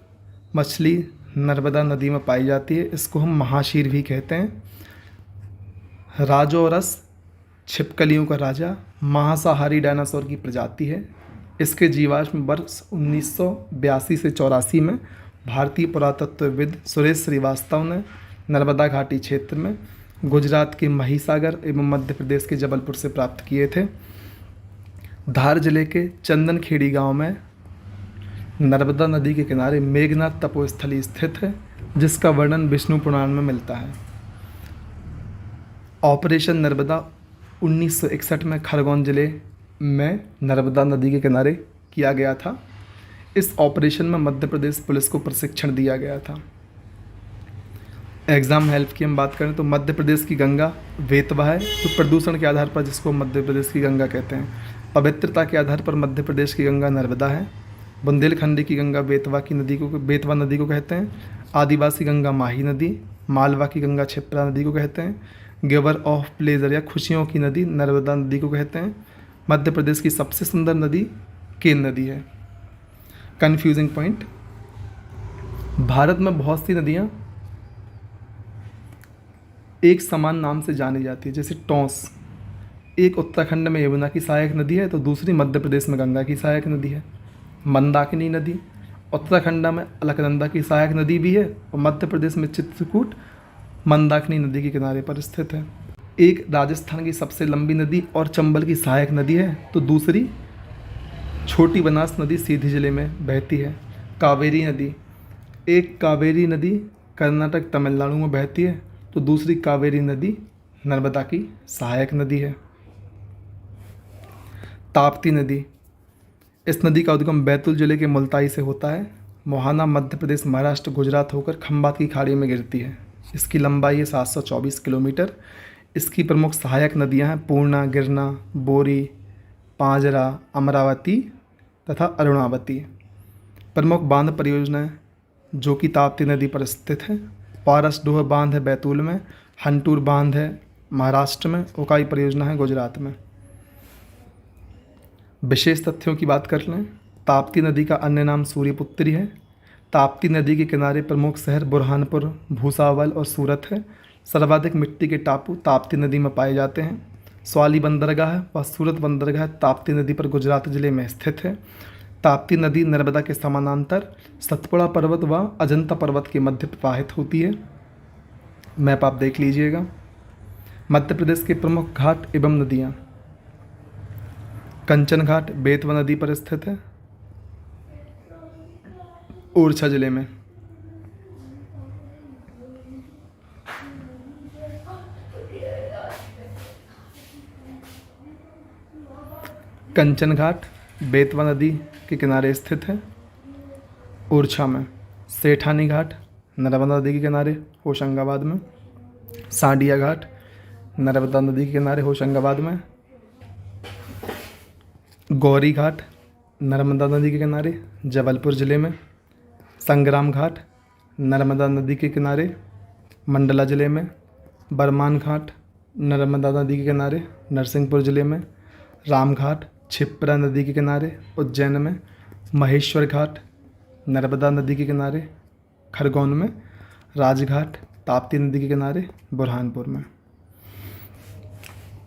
मछली नर्मदा नदी में पाई जाती है। इसको हम महाशीर भी कहते हैं। राजोरस छिपकलियों का राजा मांसाहारी डायनासोर की प्रजाति है। इसके जीवाश्म वर्ष 1982 से 84 में भारतीय पुरातत्वविद सुरेश श्रीवास्तव ने नर्मदा घाटी क्षेत्र में गुजरात के महिसागर एवं मध्य प्रदेश के जबलपुर से प्राप्त किए थे। धार जिले के चंदनखेड़ी गांव में नर्मदा नदी के किनारे मेघनाथ तपोस्थली स्थित है, जिसका वर्णन विष्णु पुराण में मिलता है। ऑपरेशन नर्मदा 1961 में खरगोन जिले में नर्मदा नदी के किनारे किया गया था। इस ऑपरेशन में मध्य प्रदेश पुलिस को प्रशिक्षण दिया गया था। एग्ज़ाम हेल्प की हम बात करें तो मध्य प्रदेश की गंगा वेतवा है, तो प्रदूषण के आधार पर जिसको मध्य प्रदेश की गंगा कहते हैं। पवित्रता के आधार पर मध्य प्रदेश की गंगा नर्मदा है। बुंदेलखंडी की गंगा बेतवा नदी को कहते हैं। आदिवासी गंगा माही नदी, मालवा की गंगा क्षिप्रा नदी को कहते हैं। गिवर ऑफ प्लेजर या खुशियों की नदी नर्मदा नदी को कहते हैं। मध्य प्रदेश की सबसे सुंदर नदी केन नदी है। कन्फ्यूजिंग पॉइंट, भारत में बहुत सी नदियाँ एक समान नाम से जानी जाती है। जैसे टोंस, एक उत्तराखंड में यमुना की सहायक नदी है तो दूसरी मध्य प्रदेश में गंगा की सहायक नदी है। मंदाकिनी नदी उत्तराखंड में अलकनंदा की सहायक नदी भी है और मध्य प्रदेश में चित्रकूट मंदाकिनी नदी के किनारे पर स्थित है। एक राजस्थान की सबसे लंबी नदी और चंबल की सहायक नदी है, तो दूसरी छोटी बनास नदी सीधी जिले में बहती है। कावेरी नदी, एक कावेरी नदी कर्नाटक तमिलनाडु में बहती है, तो दूसरी कावेरी नदी नर्मदा की सहायक नदी है। ताप्ती नदी, इस नदी का उद्गम बैतूल जिले के मुल्ताई से होता है। मोहाना मध्य प्रदेश, महाराष्ट्र, गुजरात होकर खंबात की खाड़ी में गिरती है। इसकी लंबाई है 724 किलोमीटर। इसकी प्रमुख सहायक नदियां हैं पूर्णा, गिरना, बोरी, पांजरा, अमरावती तथा अरुणावती। प्रमुख बांध परियोजनाएं जो कि ताप्ती नदी पर स्थित है। पारसडोह बांध है बैतूल में, हंटूर बांध है महाराष्ट्र में, उकाई परियोजना है गुजरात में। विशेष तथ्यों की बात कर लें, ताप्ती नदी का अन्य नाम सूर्यपुत्री है। ताप्ती नदी के किनारे प्रमुख शहर बुरहानपुर, भूसावल और सूरत है। सर्वाधिक मिट्टी के टापू ताप्ती नदी में पाए जाते हैं। स्वाली बंदरगाह व सूरत बंदरगाह ताप्ती नदी पर गुजरात जिले में स्थित है। ताप्ती नदी नर्मदा के समानांतर सतपुड़ा पर्वत व अजंता पर्वत के मध्य प्रवाहित होती है। मैप आप देख लीजिएगा। मध्य प्रदेश के प्रमुख घाट एवं नदियाँ, कंचन घाट बेतवा नदी पर स्थित है, ओरछा जिले में। कंचन घाट बेतवा नदी के किनारे स्थित है, ओरछा में। सेठानी घाट नर्मदा नदी के किनारे, होशंगाबाद में। सांडिया घाट नर्मदा नदी के किनारे, होशंगाबाद में। गौरी घाट नर्मदा नदी के किनारे, जबलपुर ज़िले में। संग्राम घाट नर्मदा नदी के किनारे, मंडला ज़िले में। बरमान घाट नर्मदा नदी के किनारे, नरसिंहपुर ज़िले में। राम घाट क्षिप्रा नदी के किनारे, उज्जैन में। महेश्वर घाट नर्मदा नदी के किनारे, खरगोन में। राजघाट ताप्ती नदी के किनारे, बुरहानपुर में।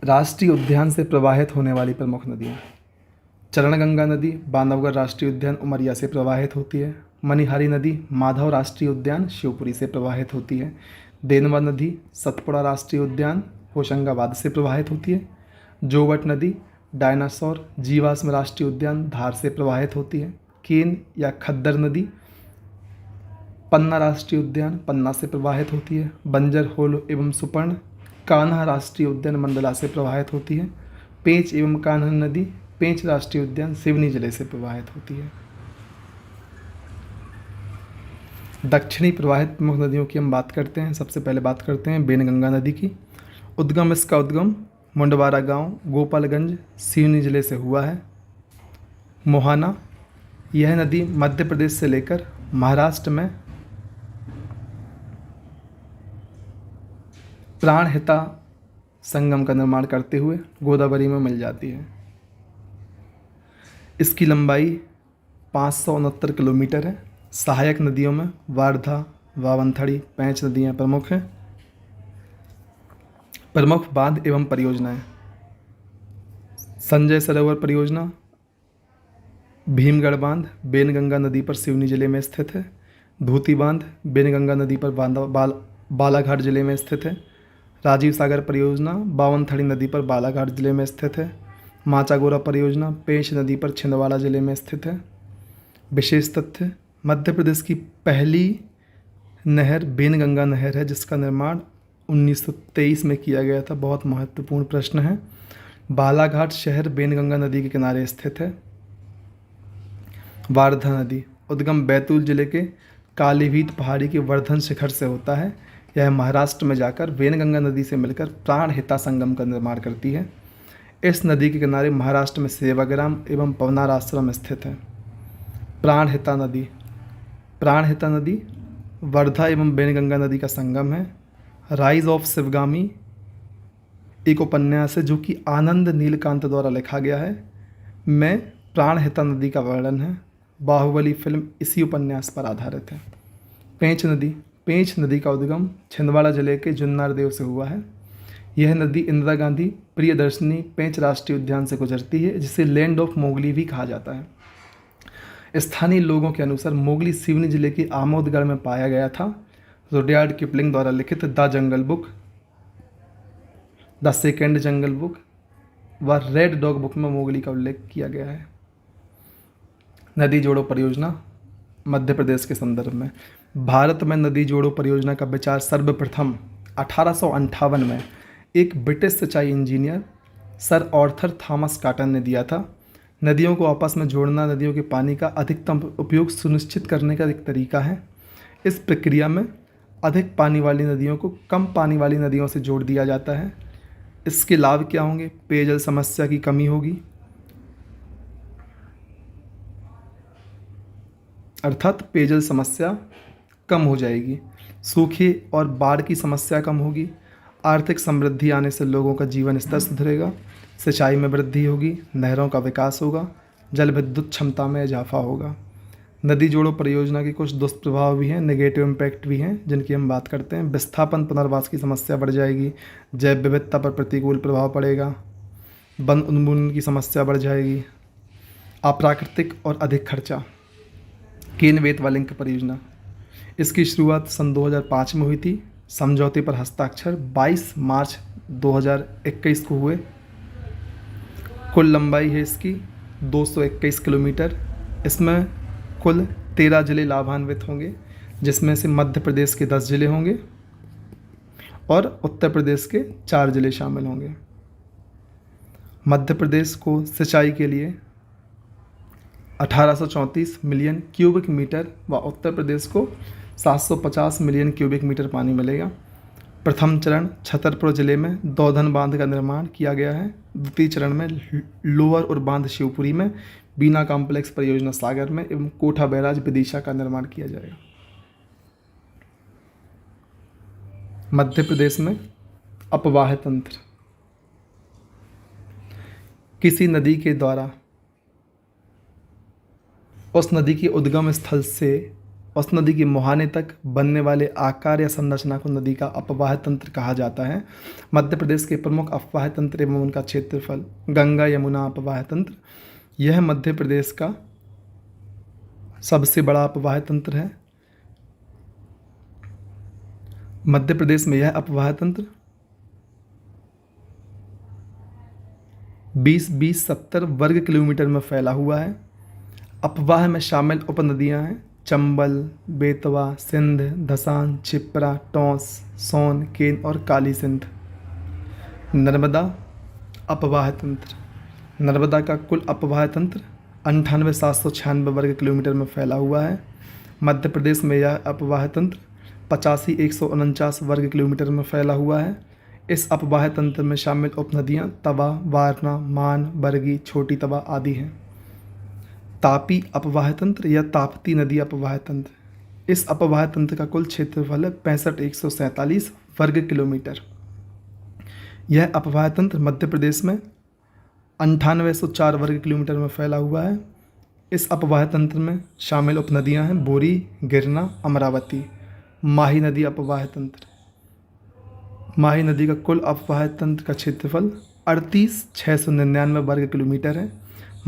राष्ट्रीय उद्यान से प्रवाहित होने वाली प्रमुख नदियाँ, चरणगंगा नदी बांधवगढ़ राष्ट्रीय उद्यान उमरिया से प्रवाहित होती है। मनिहारी नदी माधव राष्ट्रीय उद्यान शिवपुरी से प्रवाहित होती है। देनवा नदी सतपुड़ा राष्ट्रीय उद्यान होशंगाबाद से प्रवाहित होती है। जोवट नदी डायनासोर जीवाश्म राष्ट्रीय उद्यान धार से प्रवाहित होती है। केन या खद्दर नदी पन्ना राष्ट्रीय उद्यान पन्ना से प्रवाहित होती है। बंजर होल एवं सुपर्ण कान्हा राष्ट्रीय उद्यान मंडला से प्रवाहित होती है। पेंच एवं कान्हा नदी पेंच राष्ट्रीय उद्यान सिवनी जिले से प्रवाहित होती है। दक्षिणी प्रवाहित प्रमुख नदियों की हम बात करते हैं। सबसे पहले बात करते हैं बेनगंगा नदी की। इसका उद्गम मुंडवारा गांव, गोपालगंज, सिवनी जिले से हुआ है। मोहाना, यह नदी मध्य प्रदेश से लेकर महाराष्ट्र में प्राणहिता संगम का निर्माण करते हुए गोदावरी में मिल जाती है। इसकी लंबाई 569 किलोमीटर है। सहायक नदियों में वारधा, वावंथड़ी, पैंच नदियाँ प्रमुख हैं। प्रमुख बांध एवं परियोजनाएं, संजय सरोवर परियोजना, भीमगढ़ बांध बेनगंगा नदी पर सिवनी जिले में स्थित है। धूती बांध बेनगंगा नदी पर बालाघाट जिले में स्थित है। राजीव सागर परियोजना बावनथड़ी नदी पर बालाघाट जिले में स्थित है। माचागोरा परियोजना पेंच नदी पर छिंदवाड़ा जिले में स्थित है। विशेष तथ्य, मध्य प्रदेश की पहली नहर बेनगंगा नहर है जिसका निर्माण 1923 में किया गया था। बहुत महत्वपूर्ण प्रश्न है। बालाघाट शहर बेनगंगा नदी के किनारे स्थित है। वारधा नदी उद्गम बैतूल जिले के कालीभीत पहाड़ी के वर्धन शिखर से होता है। यह महाराष्ट्र में जाकर वेनगंगा नदी से मिलकर प्राणहिता संगम का निर्माण करती है। इस नदी के किनारे महाराष्ट्र में सेवाग्राम एवं पवनार आश्रम स्थित है। प्राणहिता नदी वर्धा एवं बेनगंगा नदी का संगम है। राइज ऑफ शिवगामी एक उपन्यास है जो कि आनंद नीलकांत द्वारा लिखा गया है, में प्राणहिता नदी का वर्णन है। बाहुबली फिल्म इसी उपन्यास पर आधारित है। पेंच नदी का उद्गम छिंदवाड़ा जिले के जुन्नारदेव से हुआ है। यह नदी इंदिरा गांधी प्रियदर्शनी पेंच राष्ट्रीय उद्यान से गुजरती है, जिसे लैंड ऑफ मोगली भी कहा जाता है। स्थानीय लोगों के अनुसार मोगली सिवनी जिले के आमोदगढ़ में पाया गया था। रुडयार्ड किपलिंग द्वारा लिखित the jungle book, the second jungle book व रेड डॉग बुक में मोगली का उल्लेख किया गया है। नदी जोड़ो परियोजना मध्य प्रदेश के संदर्भ में। भारत में नदी जोड़ो परियोजना का विचार सर्वप्रथम 1858 में एक ब्रिटिश सिंचाई engineer sir Arthur Thomas cotton ने दिया था। नदियों को आपस में जोड़ना नदियों के पानी का अधिकतम उपयोग सुनिश्चित करने का एक तरीका है। इस प्रक्रिया में अधिक पानी वाली नदियों को कम पानी वाली नदियों से जोड़ दिया जाता है। इसके लाभ क्या होंगे? पेयजल समस्या की कमी होगी, अर्थात पेयजल समस्या कम हो जाएगी। सूखे और बाढ़ की समस्या कम होगी। आर्थिक समृद्धि आने से लोगों का जीवन स्तर सुधरेगा। सिंचाई में वृद्धि होगी, नहरों का विकास होगा, जल विद्युत क्षमता में इजाफा होगा। नदी जोड़ो परियोजना के कुछ दुष्प्रभाव भी हैं, नेगेटिव इम्पैक्ट भी हैं, जिनकी हम बात करते हैं। विस्थापन पुनर्वास की समस्या बढ़ जाएगी, जैव विविधता पर प्रतिकूल प्रभाव पड़ेगा, वन उन्मूलन की समस्या बढ़ जाएगी, अप्राकृतिक और अधिक खर्चा। केन बेतवा लिंक परियोजना, इसकी शुरुआत सन 2005 में हुई थी। समझौते पर हस्ताक्षर 22 मार्च 2021 को हुए। कुल लंबाई है इसकी 221 किलोमीटर। इसमें कुल 13 जिले लाभान्वित होंगे, जिसमें से मध्य प्रदेश के 10 जिले होंगे और उत्तर प्रदेश के 4 जिले शामिल होंगे। मध्य प्रदेश को सिंचाई के लिए 1834 मिलियन क्यूबिक मीटर व उत्तर प्रदेश को 750 मिलियन क्यूबिक मीटर पानी मिलेगा। प्रथम चरण छतरपुर जिले में दौधन बांध का निर्माण किया गया है। द्वितीय चरण में लोअर और बांध शिवपुरी में, बीना कॉम्प्लेक्स परियोजना सागर में एवं कोठा बैराज विदिशा का निर्माण किया जाएगा। मध्य प्रदेश में अपवाह तंत्र, किसी नदी के द्वारा उस नदी के उद्गम स्थल से उस नदी के मुहाने तक बनने वाले आकार या संरचना को नदी का अपवाह तंत्र कहा जाता है। मध्य प्रदेश के प्रमुख अपवाह तंत्र एवं उनका क्षेत्रफल। गंगा यमुना अपवाह तंत्र, यह मध्य प्रदेश का सबसे बड़ा अपवाह तंत्र है। मध्य प्रदेश में यह अपवाह तंत्र 20-70 वर्ग किलोमीटर में फैला हुआ है। अपवाह में शामिल उपनदियां हैं चंबल, बेतवा, सिंध, धसान, छिप्रा, टोंस, सोन, केन और काली सिंध। नर्मदा अपवाह तंत्र, नर्मदा का कुल अपवाह तंत्र 98,796 वर्ग किलोमीटर में फैला हुआ है। मध्य प्रदेश में यह अपवाह तंत्र 85,149 वर्ग किलोमीटर में फैला हुआ है। इस अपवाह तंत्र में शामिल उपनदियां तवा, वारना, मान, बरगी, छोटी तवा आदि हैं। तापी अपवाह तंत्र या ताप्ती नदी अपवाह तंत्र, इस अपवाह तंत्र का कुल क्षेत्रफल है 65,147 वर्ग किलोमीटर। यह अपवाह तंत्र मध्य प्रदेश में 9804 वर्ग किलोमीटर में फैला हुआ है। इस अपवाह तंत्र में शामिल उपनदियां हैं बोरी, गिरना, अमरावती। माही नदी अपवाह तंत्र, माही नदी का कुल अपवाह तंत्र का क्षेत्रफल 38,699 वर्ग किलोमीटर है।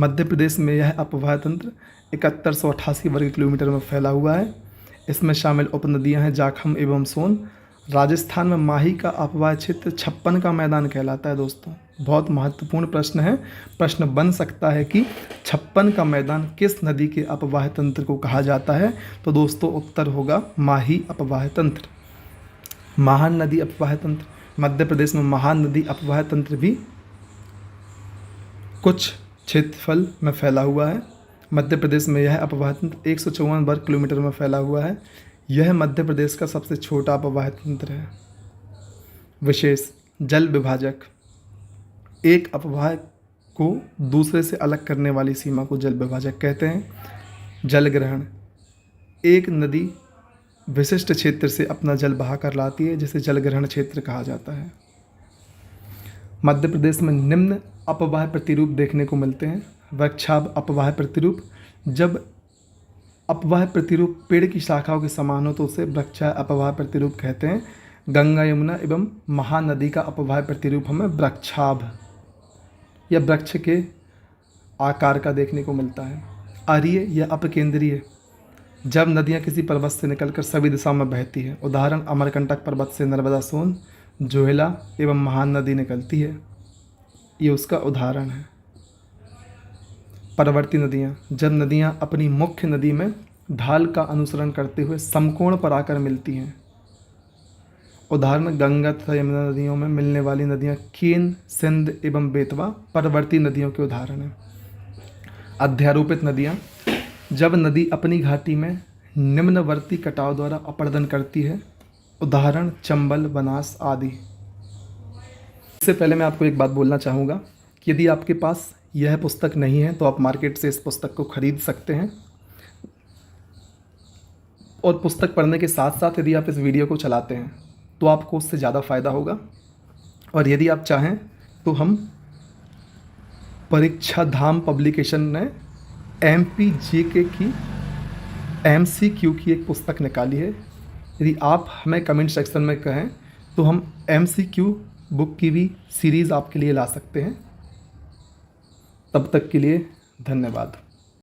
मध्य प्रदेश में यह अपवाह तंत्र 7188 वर्ग किलोमीटर में फैला हुआ है। इसमें शामिल उपनदियां हैं जाखम एवं सोन। राजस्थान में माही का अपवाह क्षेत्र 56 का मैदान कहलाता है। दोस्तों, बहुत महत्वपूर्ण प्रश्न है। प्रश्न बन सकता है कि 56 का मैदान किस नदी के अपवाह तंत्र को कहा जाता है? तो दोस्तों उत्तर होगा माही अपवाह तंत्र। महान नदी अपवाह तंत्र, मध्य प्रदेश में महान नदी अपवाह तंत्र भी कुछ क्षेत्रफल में फैला हुआ है। मध्य प्रदेश में यह अपवाह तंत्र 154 वर्ग किलोमीटर में फैला हुआ है। यह मध्य प्रदेश का सबसे छोटा अपवाह तंत्र है। विशेष जल विभाजक, एक अपवाह को दूसरे से अलग करने वाली सीमा को जल विभाजक कहते हैं। जल ग्रहण, एक नदी विशिष्ट क्षेत्र से अपना जल बहा कर लाती है, जिसे जल ग्रहण क्षेत्र कहा जाता है। मध्य प्रदेश में निम्न अपवाह प्रतिरूप देखने को मिलते हैं। वृक्षाभ अपवाह प्रतिरूप, जब अपवाह प्रतिरूप पेड़ की शाखाओं के समान हो तो उसे वृक्षा अपवाह प्रतिरूप कहते हैं। गंगा यमुना एवं महानदी का अपवाह प्रतिरूप हमें वृक्षाभ या वृक्ष के आकार का देखने को मिलता है। आर्य या अपकेंद्रीय, जब नदियाँ किसी पर्वत से निकलकर सभी दिशाओं में बहती है। उदाहरण अमरकंटक पर्वत से नर्मदा, सोन, जोहेला एवं महान नदी निकलती है, ये उसका उदाहरण है। परवर्ती नदियाँ, जब नदियाँ अपनी मुख्य नदी में ढाल का अनुसरण करते हुए समकोण पर आकर मिलती हैं। उदाहरण गंगा तथा यमुना नदियों में मिलने वाली नदियाँ केन, सिंध एवं बेतवा परवर्ती नदियों के उदाहरण हैं। अध्यारोपित नदियाँ, जब नदी अपनी घाटी में निम्नवर्ती कटाव द्वारा अपर्दन करती है। उदाहरण चंबल, बनास आदि। इससे पहले मैं आपको एक बात बोलना चाहूँगा कि यदि आपके पास यह पुस्तक नहीं है तो आप मार्केट से इस पुस्तक को खरीद सकते हैं, और पुस्तक पढ़ने के साथ साथ यदि आप इस वीडियो को चलाते हैं तो आपको उससे ज़्यादा फ़ायदा होगा। और यदि आप चाहें तो हम परीक्षा धाम पब्लिकेशन ने MPGK की MCQ की एक पुस्तक निकाली है। यदि आप हमें कमेंट सेक्शन में कहें तो हम MCQ बुक की भी सीरीज़ आपके लिए ला सकते हैं। तब तक के लिए धन्यवाद।